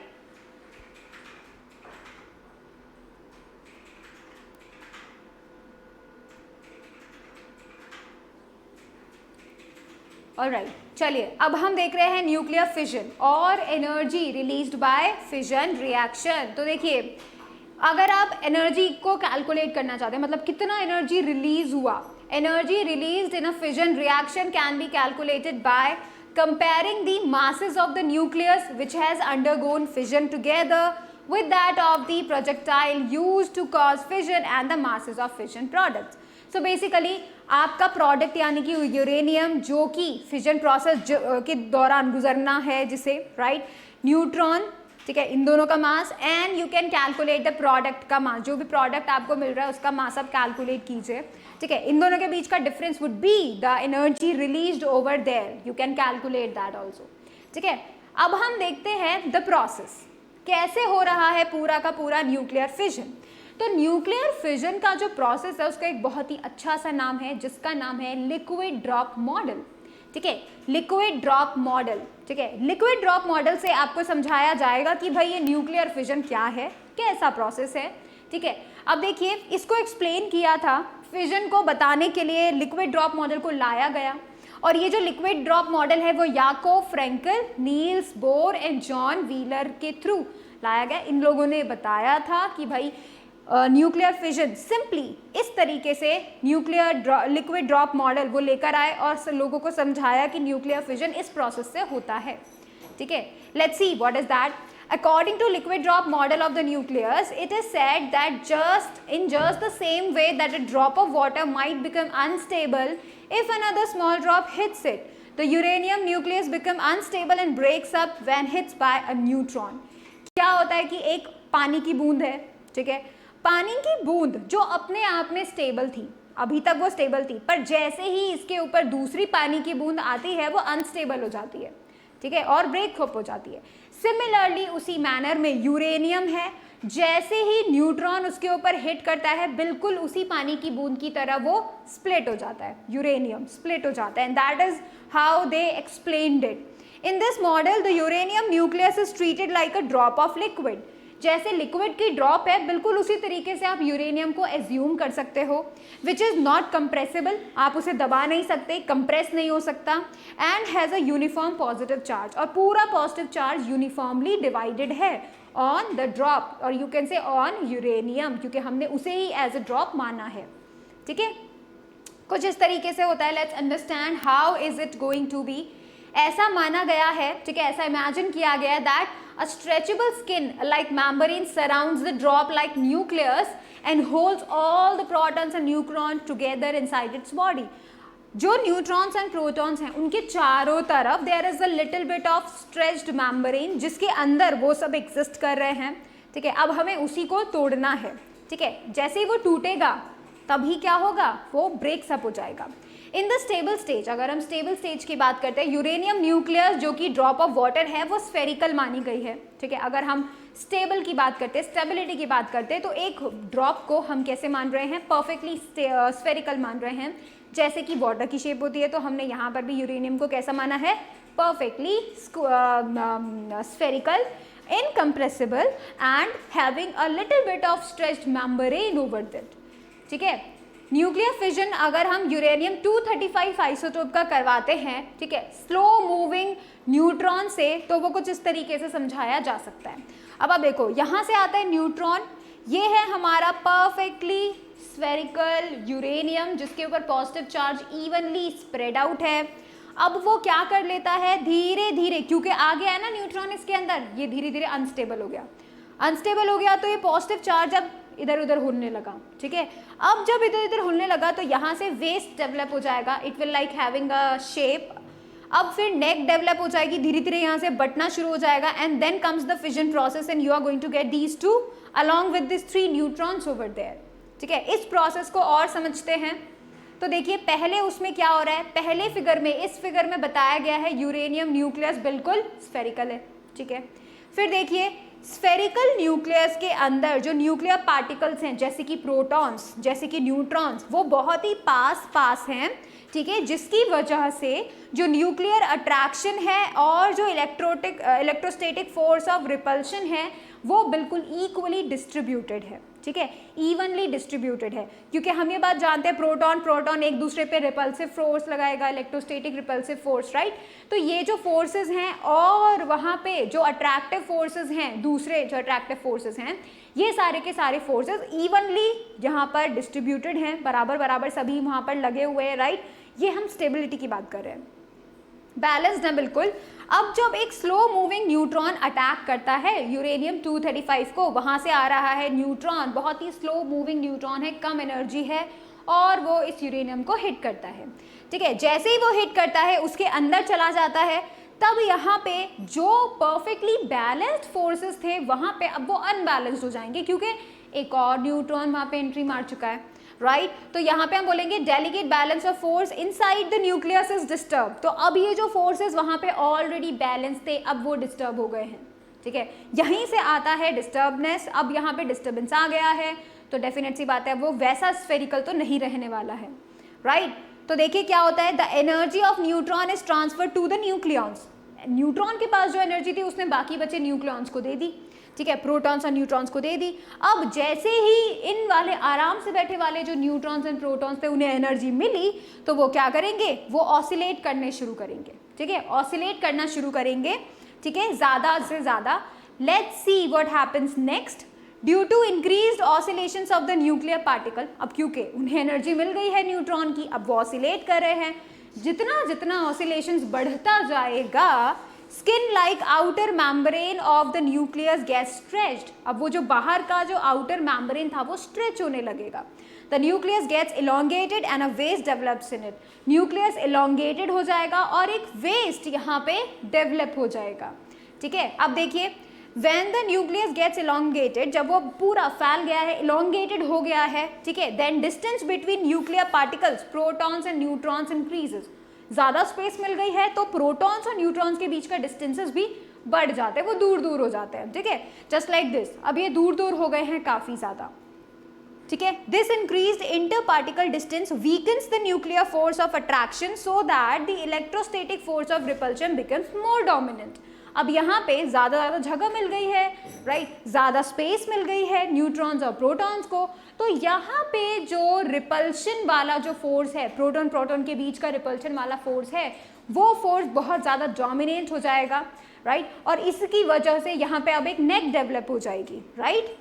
ऑलराइट, चलिए अब हम देख रहे हैं न्यूक्लियर फिजन और energy released by fission reaction. तो देखिए अगर आप एनर्जी को कैलकुलेट करना चाहते हैं, मतलब कितना एनर्जी रिलीज हुआ, energy released in a fission reaction can be calculated by comparing the masses of the nucleus which has undergone fission together with that of the projectile used to cause fission and the masses of fission products. So basically आपका प्रोडक्ट यानी कि यूरेनियम जो कि फिजन प्रोसेस के दौरान गुजरना है जिसे, राइट, न्यूट्रॉन, ठीक है, इन दोनों का mass, and you can calculate the product का मास, जो भी प्रोडक्ट आपको मिल रहा है उसका मास आप कैलकुलेट कीजिए, ठीक है, इन दोनों के बीच का difference would be the energy released over there, you can calculate that also, ठीक है। अब हम देखते हैं द प्रोसेस कैसे हो रहा है पूरा का पूरा न्यूक्लियर फिजन। तो न्यूक्लियर फिजन का जो प्रोसेस है उसका एक बहुत ही अच्छा सा नाम है जिसका नाम है लिक्विड ड्रॉप मॉडल, ठीक है, लिक्विड ड्रॉप मॉडल, ठीक है। लिक्विड ड्रॉप मॉडल से आपको समझाया जाएगा कि भाई ये न्यूक्लियर फिजन क्या है, कैसा प्रोसेस है, ठीक है। अब देखिए इसको एक्सप्लेन किया था, फिजन को बताने के लिए लिक्विड ड्रॉप मॉडल को लाया गया, और ये जो लिक्विड ड्रॉप मॉडल है वो Jakob Frenkel, Niels Bohr and John Wheeler के थ्रू लाया गया। इन लोगों ने बताया था कि भाई न्यूक्लियर फिजन सिंपली इस तरीके से न्यूक्लियर लिक्विड ड्रॉप मॉडल वो लेकर आए और लोगों को समझाया कि न्यूक्लियर फिजन इस प्रोसेस से होता है, ठीक है। Let's see what is that. According to liquid drop model of the nucleus, it is said that just the same way that a drop of water might become unstable if another small drop hits it, the uranium nucleus become unstable and breaks up when hits by a neutron. क्या होता है कि एक पानी की बूंद है, ठीक है, पानी की बूंद जो अपने आप में स्टेबल थी, अभी तक वो स्टेबल थी, पर जैसे ही इसके ऊपर दूसरी पानी की बूंद आती है वो अनस्टेबल हो जाती है, ठीक है, और ब्रेक अप हो जाती है। सिमिलरली उसी मैनर में यूरेनियम है, जैसे ही न्यूट्रॉन उसके ऊपर हिट करता है बिल्कुल उसी पानी की बूंद की तरह वो स्प्लिट हो जाता है, यूरेनियम स्प्लिट हो जाता है, and that is how they explained it. In this model the uranium nucleus is treated like a drop of liquid, जैसे लिक्विड की ड्रॉप है बिल्कुल उसी तरीके से आप यूरेनियम को एज्यूम कर सकते हो, विच इज़ नॉट कंप्रेसिबल, आप उसे दबा नहीं सकते, कंप्रेस नहीं हो सकता, and has a uniform positive charge, और पूरा पॉजिटिव चार्ज यूनिफॉर्मली डिवाइडेड है ऑन द ड्रॉप, और यू कैन से ऑन यूरेनियम, क्योंकि हमने उसे ही एज अ ड्रॉप माना है, ठीक है। कुछ इस तरीके से होता है। Let's understand how is it going to be. ऐसा माना गया है, ठीक है, ऐसा इमेजिन किया गया है that a stretchable skin like membrane surrounds the drop like nucleus and holds all the protons and neutrons together inside its body. जो न्यूट्रॉन्स एंड प्रोटॉन्स हैं उनके चारों तरफ there is a little bit of stretched membrane जिसके अंदर वो सब एग्जिस्ट कर रहे हैं, ठीक है। अब हमें उसी को तोड़ना है, ठीक है। जैसे ही वो टूटेगा तभी क्या होगा, वो ब्रेक्स अप हो जाएगा। इन द स्टेबल स्टेज, अगर हम स्टेबल स्टेज की बात करते हैं, यूरेनियम न्यूक्लियस जो कि ड्रॉप ऑफ वाटर है वो स्फेरिकल मानी गई है, ठीक है। अगर हम स्टेबल की बात करते हैं, स्टेबिलिटी की बात करते हैं, तो एक ड्रॉप को हम कैसे मान रहे हैं, परफेक्टली स्फेरिकल मान रहे हैं, जैसे कि वाटर की शेप होती है, तो हमने यहाँ पर भी यूरेनियम को कैसा माना है, perfectly spherical, incompressible and having a little bit of stretched membrane over that, ठीक है। न्यूक्लियर फिजन अगर हम यूरेनियम 235 आइसोटोप का करवाते हैं, ठीक है, स्लो मूविंग न्यूट्रॉन से, तो वो कुछ इस तरीके से समझाया जा सकता है। अब आप देखो यहाँ से आता है न्यूट्रॉन, ये है हमारा परफेक्टली स्फेरिकल यूरेनियम जिसके ऊपर positive charge evenly spread out है। अब वो क्या कर लेता है, धीरे धीरे, क्योंकि आ गया है ना न्यूट्रॉन इसके अंदर, ये धीरे धीरे अनस्टेबल हो गया, अनस्टेबल हो गया, तो ये पॉजिटिव चार्ज अब इधर उधर होने लगा, ठीक है। अब जब इधर इधर होने लगा तो यहाँ से वेस्ट डेवलप हो जाएगा, it will like having a shape. अब फिर नेक डेवलप हो जाएगी, धीरे धीरे यहाँ से बटना शुरू हो जाएगा, and then comes the fission process and you are going to get these two along with this 3 neutrons over there, ठीक है। इस प्रोसेस को और समझते हैं तो देखिए पहले उसमें क्या हो रहा है, पहले फिगर में, इस फिगर में बताया गया है यूरेनियम न्यूक्लियस बिल्कुल स्फेरिकल है, ठीक है। फिर देखिए स्फेरिकल न्यूक्लियस के अंदर जो न्यूक्लियर पार्टिकल्स हैं जैसे कि प्रोटॉन्स, जैसे कि न्यूट्रॉन्स, वो बहुत ही पास हैं, ठीक है, जिसकी वजह से जो न्यूक्लियर अट्रैक्शन है और जो इलेक्ट्रोस्टैटिक फोर्स ऑफ रिपल्शन है वो बिल्कुल इक्वली डिस्ट्रीब्यूटेड है, ठीक है, इवनली डिस्ट्रीब्यूटेड है, क्योंकि हम ये बात जानते हैं प्रोटॉन प्रोटॉन एक दूसरे पे रिपल्सिव फोर्स लगाएगा, इलेक्ट्रोस्टैटिक रिपल्सिव फोर्स, राइट। तो ये जो फोर्सेस हैं और वहाँ पे जो अट्रैक्टिव फोर्सेस हैं, दूसरे जो अट्रैक्टिव फोर्सेस हैं, ये सारे के सारे फोर्सेस इवनली यहाँ पर डिस्ट्रीब्यूटेड हैं, बराबर बराबर सभी वहाँ पर लगे हुए हैं, राइट। ये हम स्टेबिलिटी की बात कर रहे हैं, बैलेंस्ड है बिल्कुल। अब जब एक स्लो मूविंग न्यूट्रॉन अटैक करता है यूरेनियम 235 को, वहाँ से आ रहा है न्यूट्रॉन, बहुत ही स्लो मूविंग न्यूट्रॉन है, कम एनर्जी है, और वो इस यूरेनियम को हिट करता है, ठीक है। जैसे ही वो हिट करता है, उसके अंदर चला जाता है, तब यहाँ पे जो परफेक्टली बैलेंस्ड फोर्सेस थे वहाँ पे अब वो अनबैलेंस्ड हो जाएंगे, क्योंकि एक और न्यूट्रॉन वहाँ पे एंट्री मार चुका है, राइट। तो यहाँ पे हम बोलेंगे delicate balance of force inside the nucleus is disturb. तो अब ये जो फोर्सेस वहाँ पे ऑलरेडी बैलेंस थे, अब वो डिस्टर्ब हो गए हैं, ठीक है। यहीं से आता है डिस्टर्बनेस, अब यहाँ पे डिस्टर्बेंस आ गया है, तो डेफिनेट सी बात है वो वैसा स्फेरिकल तो नहीं रहने वाला है, राइट। तो देखिए क्या होता है, the energy of neutron is transfer to the nucleons. Neutron के पास जो एनर्जी थी उसने बाकी बचे न्यूक्लियॉन्स को दे दी, ठीक है, प्रोटॉन्स और न्यूट्रॉन्स को दे दी। अब जैसे ही इन वाले आराम से बैठे वाले जो न्यूट्रॉन्स एंड प्रोटॉन्स थे उन्हें एनर्जी मिली, तो वो क्या करेंगे, वो ऑसिलेट करने शुरू करेंगे, ठीक है, ऑसिलेट करना शुरू करेंगे, ठीक है, ज़्यादा से ज़्यादा। Let's see what happens next. Due to increased oscillations of the nuclear particle, अब क्योंकि उन्हें एनर्जी मिल गई है न्यूट्रॉन की, अब वो ऑसिलेट कर रहे हैं, जितना जितना ऑसिलेशंस बढ़ता जाएगा, skin like outer membrane of the nucleus gets stretched. अब वो जो बाहर का जो आउटर मेम्ब्रेन था वो स्ट्रेच होने लगेगा। The nucleus gets elongated and a waist develops in it. Nucleus elongated हो जाएगा और एक वेस्ट यहाँ पे डेवलप हो जाएगा, ठीक है। अब देखिए, when the nucleus gets elongated, जब वो पूरा फैल गया है, elongated हो गया है, ठीक है, then distance between nuclear particles, protons and neutrons increases। ज़्यादा स्पेस मिल गई है तो प्रोटॉन्स और न्यूट्रॉन्स के बीच का डिस्टेंसेस भी बढ़ जाते हैं, वो दूर दूर हो जाते हैं, ठीक है, जस्ट लाइक दिस। अब ये दूर दूर हो गए हैं काफ़ी ज़्यादा, ठीक है। This increased inter particle distance weakens the nuclear force of attraction so that the electrostatic force of repulsion becomes more dominant. अब यहाँ पे ज़्यादा जगह मिल गई है, राइट, ज़्यादा स्पेस मिल गई है न्यूट्रॉन्स और प्रोटॉन्स को, तो यहाँ पे जो रिपल्शन वाला जो फोर्स है, प्रोटॉन प्रोटॉन के बीच का रिपल्शन वाला फोर्स है, वो फोर्स बहुत ज़्यादा डोमिनेट हो जाएगा, राइट। और इसकी वजह से यहाँ पे अब एक नेक डेवलप हो जाएगी, right.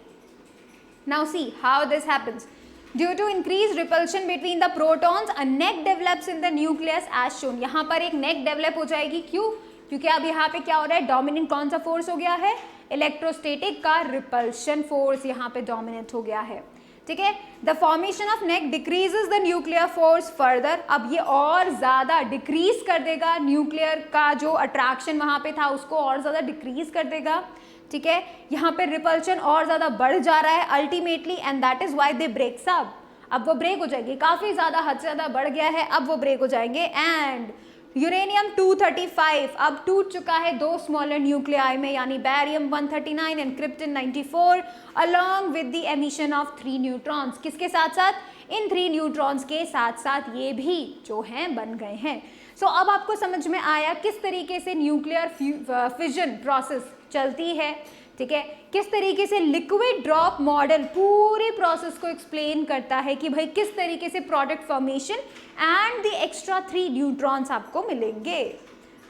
Now see how this happens. Due to increased repulsion between the protons, a neck develops in the nucleus as shown। यहाँ पर एक neck develop हो जाएगी, क्यों, क्योंकि अब यहाँ पे क्या हो रहा है, डोमिनेंट कौन सा फोर्स हो गया है, इलेक्ट्रोस्टैटिक का रिपल्शन फोर्स यहाँ पे डोमिनेंट हो गया है, ठीक है। The formation of neck decreases the nuclear force further. अब ये और ज़्यादा डिक्रीज कर देगा, न्यूक्लियर का जो अट्रैक्शन वहाँ पे था उसको और ज़्यादा डिक्रीज कर देगा, ठीक है। यहाँ पे रिपल्शन और ज़्यादा बढ़ जा रहा है ultimately, and that is why they breaks up. अब वो ब्रेक हो जाएगी, काफ़ी ज़्यादा हद से ज़्यादा बढ़ गया है, अब वो ब्रेक हो जाएंगे। एंड यूरेनियम 235 अब टूट चुका है दो स्मॉलर न्यूक्लियाई में, यानी barium 139 and krypton 94, along with the emission of 3 neutrons. किसके साथ साथ, इन 3 न्यूट्रॉन्स के साथ साथ ये भी जो हैं बन गए हैं। सो अब आपको समझ में आया किस तरीके से न्यूक्लियर फिजन प्रोसेस चलती है, ठीक है, किस तरीके से लिक्विड ड्रॉप मॉडल पूरे प्रोसेस को एक्सप्लेन करता है कि भाई किस तरीके से product formation and the extra 3 neutrons आपको मिलेंगे,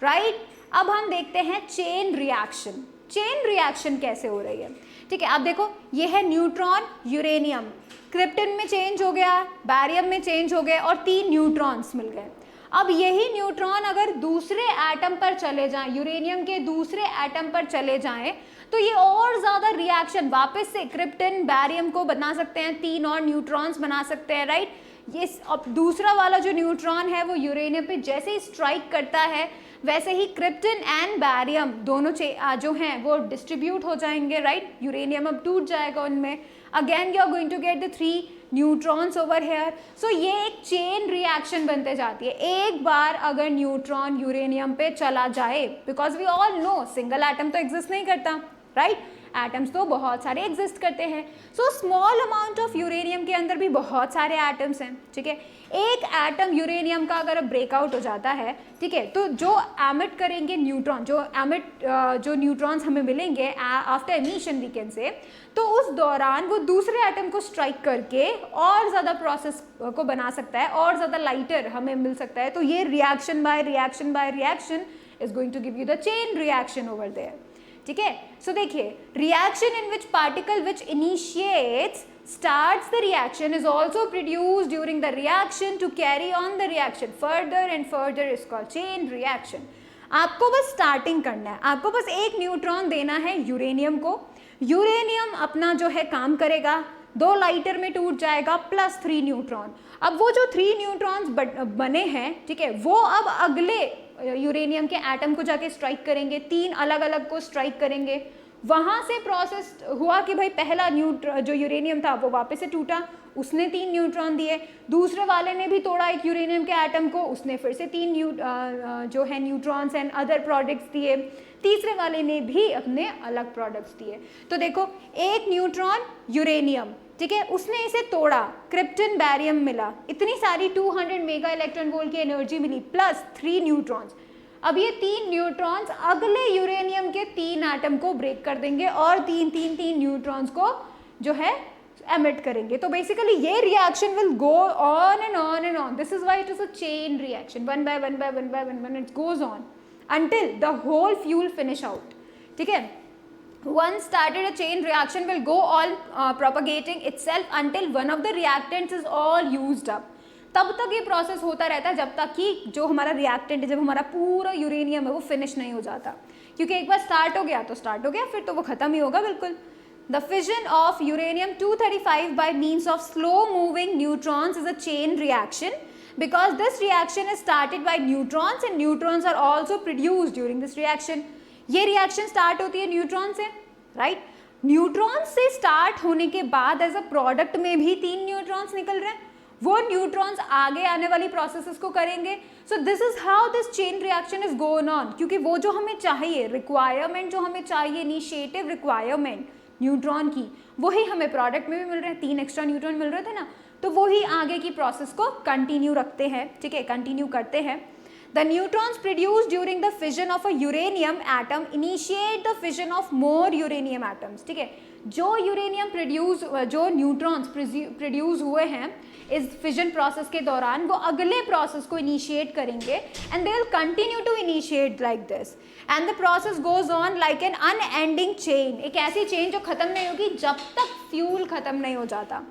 राइट। अब हम देखते हैं चेन रिएक्शन। चेन रिएक्शन कैसे हो रही है, ठीक है। अब देखो, ये है न्यूट्रॉन, यूरेनियम, क्रिप्टन में चेंज हो गया, बैरियम में चेंज हो गए और 3 न्यूट्रॉन्स मिल गए। अब यही न्यूट्रॉन अगर दूसरे एटम पर चले जाएं, यूरेनियम के दूसरे एटम पर चले जाएं, तो ये और ज़्यादा रिएक्शन वापस से क्रिप्टन बैरियम को बना सकते हैं, 3 और न्यूट्रॉन्स बना सकते हैं, राइट। ये अब दूसरा वाला जो न्यूट्रॉन है वो यूरेनियम पे जैसे ही स्ट्राइक करता है, वैसे ही क्रिप्टन एंड बैरियम दोनों जो हैं वो डिस्ट्रीब्यूट हो जाएंगे, राइट। यूरेनियम अब टूट जाएगा उनमें, again you are going to get the 3 neutrons over here. So ये एक चेन रिएक्शन बनते जाती है। एक बार अगर न्यूट्रॉन यूरेनियम पे चला जाए, because we all know single atom तो एग्जिस्ट नहीं करता, राइट, एटम्स तो बहुत सारे एग्जिस्ट करते हैं। So small amount of uranium के अंदर भी बहुत सारे एटम्स हैं, ठीक है। एक एटम यूरेनियम का अगर ब्रेकआउट हो जाता है, ठीक है, तो जो एमिट करेंगे न्यूट्रॉन, जो न्यूट्रॉन्स हमें मिलेंगे आफ्टर एमिशन वी कैन से, तो उस दौरान वो दूसरे एटम को स्ट्राइक करके और ज़्यादा प्रोसेस को बना सकता है, और ज़्यादा लाइटर हमें मिल सकता है। तो ये reaction by reaction is going to give you the chain reaction over there, ठीक है। सो देखिए, reaction in which particle which initiates starts the reaction is also produced during the reaction to carry on the reaction further and further is called chain reaction। आपको बस स्टार्टिंग करना है, आपको बस एक न्यूट्रॉन देना है यूरेनियम को, यूरेनियम अपना जो है काम करेगा, 2 लाइटर में टूट जाएगा प्लस 3 न्यूट्रॉन। अब वो जो 3 न्यूट्रॉन्स बने हैं, ठीक है, वो अब अगले यूरेनियम के एटम को जाके स्ट्राइक करेंगे, 3 अलग अलग को स्ट्राइक करेंगे। वहाँ से प्रोसेस हुआ कि भाई पहला जो यूरेनियम था वो वापस से टूटा, उसने 3 न्यूट्रॉन दिए, दूसरे वाले ने भी तोड़ा एक यूरेनियम के एटम को, उसने फिर से 3 जो है न्यूट्रॉन्स एंड अदर प्रोडक्ट्स दिए, तीसरे वाले ने भी अपने अलग प्रोडक्ट्स दिए। तो देखो, एक न्यूट्रॉन यूरेनियम, ठीक है, उसने इसे तोड़ा, क्रिप्टन बैरियम मिला, इतनी सारी 200 मेगा इलेक्ट्रॉन वोल्ट की एनर्जी मिली प्लस 3 न्यूट्रॉन्स। अब ये 3 न्यूट्रॉन्स अगले यूरेनियम के 3 एटम को ब्रेक कर देंगे और 3 न्यूट्रॉन्स को जो है एमिट करेंगे। तो बेसिकली ये reaction will go on and on and on, this is why it is a chain reaction, one by one it goes on until the whole fuel finish out, ठीक है। Once started a chain reaction will go on propagating itself until one of the reactants is all used up। तब तक ये प्रोसेस होता रहता है जब तक कि जो हमारा रिएक्टेंट है, जब हमारा पूरा यूरेनियम है वो फिनिश नहीं हो जाता, क्योंकि एक बार स्टार्ट हो गया तो स्टार्ट हो गया, फिर तो वो खत्म ही होगा बिल्कुल। The fission of uranium-235 by means of slow-moving neutrons is a chain reaction because this reaction is started by neutrons and neutrons are also produced during this reaction। ये reaction start होती है न्यूट्रॉन से, right? न्यूट्रॉन से स्टार्ट होने के बाद एज अ प्रोडक्ट में भी 3 न्यूट्रॉन्स निकल रहे हैं, वो न्यूट्रॉन्स आगे आने वाली प्रोसेसेस को करेंगे। सो this is how this chain reaction is going on, क्योंकि वो जो हमें चाहिए, रिक्वायरमेंट जो हमें चाहिए, इनिशिएटिव रिक्वायरमेंट न्यूट्रॉन की, वही हमें प्रोडक्ट में भी मिल रहे हैं, 3 एक्स्ट्रा न्यूट्रॉन मिल रहे थे ना, तो वही आगे की प्रोसेस को कंटिन्यू रखते हैं, ठीक है, कंटिन्यू करते हैं। The neutrons produced during the fission of a uranium atom initiate the fission of more uranium atoms, ठीक है। जो न्यूट्रॉन्स प्रोड्यूस हुए हैं इस फिजन प्रोसेस के दौरान, वो अगले प्रोसेस को इनिशिएट करेंगे and they will continue to initiate like this and the process goes on like an unending chain, एक ऐसी चेन जो खत्म नहीं होगी जब तक फ्यूल खत्म नहीं हो जाता।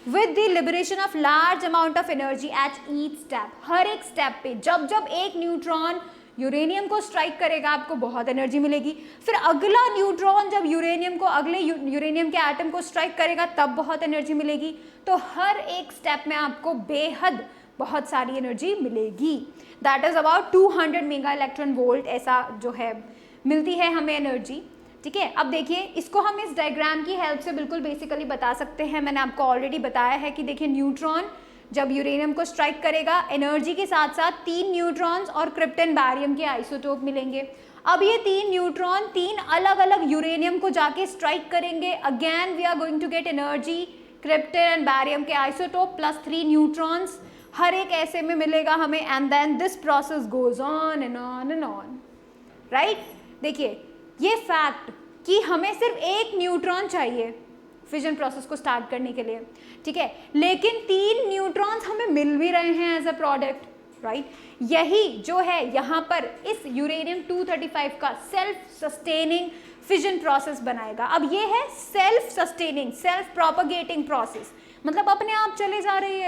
With the liberation of large amount of energy at each step, हर एक स्टेप पे जब जब एक न्यूट्रॉन यूरेनियम को स्ट्राइक करेगा आपको बहुत एनर्जी मिलेगी, फिर अगला न्यूट्रॉन जब यूरेनियम को अगले यूरेनियम के एटम को स्ट्राइक करेगा तब बहुत एनर्जी मिलेगी। तो हर एक स्टेप में आपको बेहद बहुत सारी एनर्जी मिलेगी, that is about 200 mega electron volt, ऐसा जो है मिलती है हमें एनर्जी, ठीक है। अब देखिए, इसको हम इस डायग्राम की हेल्प से बिल्कुल बेसिकली बता सकते हैं। मैंने आपको ऑलरेडी बताया है कि देखिए, न्यूट्रॉन जब यूरेनियम को स्ट्राइक करेगा, एनर्जी के साथ साथ 3 न्यूट्रॉन्स और क्रिप्टन बैरियम के आइसोटोप मिलेंगे। अब ये 3 न्यूट्रॉन 3 अलग अलग यूरेनियम को जाके स्ट्राइक करेंगे, again we are going to get energy, krypton and barium के आइसोटोप प्लस 3 न्यूट्रॉन्स, हर एक ऐसे में मिलेगा हमें, and then this process goes on and on and on, right. देखिए, ये फैक्ट कि हमें सिर्फ एक न्यूट्रॉन चाहिए फिजन प्रोसेस को स्टार्ट करने के लिए, ठीक है, लेकिन 3 न्यूट्रॉन्स हमें मिल भी रहे हैं एज अ प्रोडक्ट, राइट। यही जो है यहाँ पर इस यूरेनियम 235 का सेल्फ सस्टेनिंग फिजन प्रोसेस बनाएगा। अब ये है self sustaining, self propagating process, मतलब अपने आप चले जा रही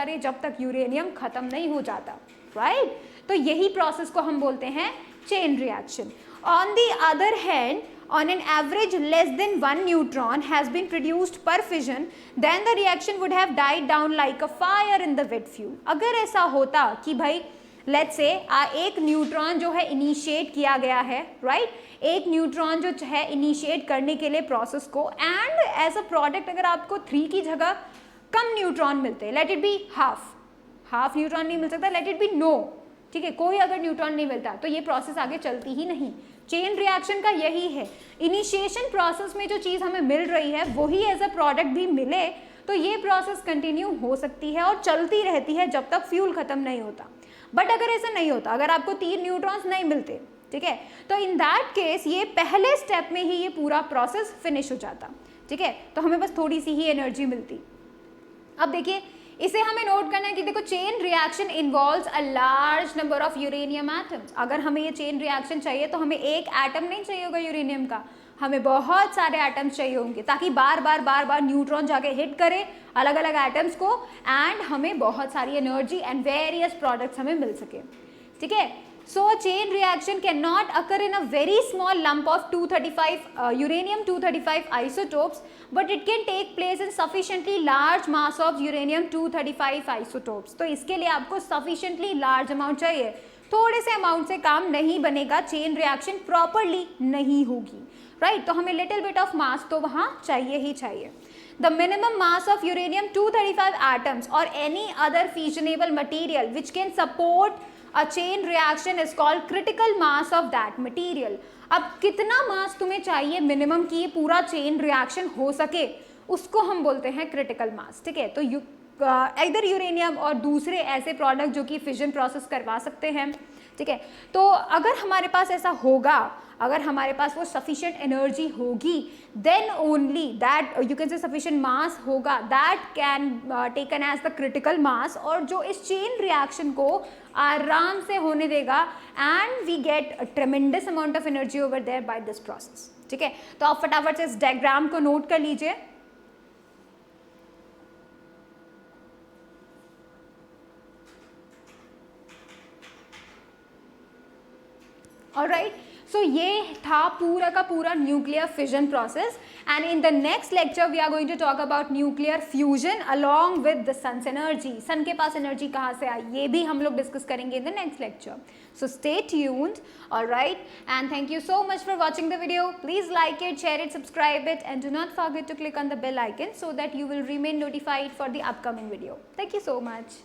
है जब तक यूरेनियम खत्म नहीं हो जाता, राइट। तो यही प्रोसेस को हम बोलते हैं chain reaction. On the other hand, on an average less than 1 neutron has been produced per fission, then the reaction would have died down like a fire in the wet fuel। अगर ऐसा होता कि भाई let's say एक न्यूट्रॉन जो है इनिशिएट किया गया है, राइट, एक न्यूट्रॉन जो है इनिशिएट करने के लिए प्रोसेस को, एंड एज अ प्रोडक्ट अगर आपको 3 की जगह कम न्यूट्रॉन मिलते, let it be half neutron नहीं मिल सकता, लेट इट बी नो, ठीक है, कोई अगर न्यूट्रॉन नहीं मिलता तो ये प्रोसेस आगे चलती ही नहीं। चेन रिएक्शन का यही है, इनिशिएशन प्रोसेस में जो चीज़ हमें मिल रही है वही एज अ प्रोडक्ट भी मिले तो ये प्रोसेस कंटिन्यू हो सकती है और चलती रहती है जब तक फ्यूल खत्म नहीं होता। बट अगर ऐसा नहीं होता, अगर आपको 3 न्यूट्रॉन्स नहीं मिलते, ठीक है, तो इन दैट केस ये पहले स्टेप में ही ये पूरा प्रोसेस फिनिश हो जाता, ठीक है, तो हमें बस थोड़ी सी ही एनर्जी मिलती। अब देखिए, इसे हमें नोट करना है कि देखो chain reaction involves a large number of uranium atoms. अगर हमें ये चेन रिएक्शन चाहिए तो हमें एक एटम नहीं चाहिए होगा यूरेनियम का, हमें बहुत सारे एटम्स चाहिए होंगे ताकि बार बार न्यूट्रॉन जाके हिट करे अलग अलग एटम्स को एंड हमें बहुत सारी एनर्जी एंड वेरियस प्रोडक्ट्स हमें मिल सके, ठीक है। So a chain reaction cannot occur in a very small lump of 235 uranium-235 isotopes, but it can take place in sufficiently large mass of uranium-235 isotopes. तो इसके लिए आपको sufficiently large amount चाहिए, थोड़े से अमाउंट से काम नहीं बनेगा, चेन रिएक्शन प्रॉपरली नहीं होगी, राइट। तो हमें लिटिल बिट ऑफ मास तो वहाँ चाहिए ही चाहिए। The minimum mass of uranium-235 atoms or any other fissionable material which can support a chain reaction is called critical mass of that material. अब कितना मास तुम्हें चाहिए मिनिमम कि ये पूरा चेन रिएक्शन हो सके, उसको हम बोलते हैं क्रिटिकल मास, ठीक है। तो इधर यूरेनियम और दूसरे ऐसे प्रोडक्ट जो कि फिजन प्रोसेस करवा सकते हैं, ठीक है। तो अगर हमारे पास ऐसा होगा, अगर हमारे पास वो सफिशिएंट एनर्जी होगी, then only that you can say sufficient mass होगा, that can taken as the critical mass, और जो इस चेन रिएक्शन को आराम से होने देगा and we get tremendous amount of energy over there by this process, ठीक है। तो आप फटाफट से इस डायग्राम को नोट कर लीजिए। ऑलराइट, सो ये था पूरा का पूरा nuclear fission process and in the next lecture we are going to talk about nuclear fusion along with the sun's energy. Sun के पास एनर्जी कहाँ से आई ये भी हम लोग डिस्कस करेंगे इन the next lecture. So stay tuned, alright, and thank you so much for watching the video. Please like it, share it, subscribe it, and do not forget to click on the bell icon so that you will remain notified for the upcoming video. Thank you so much.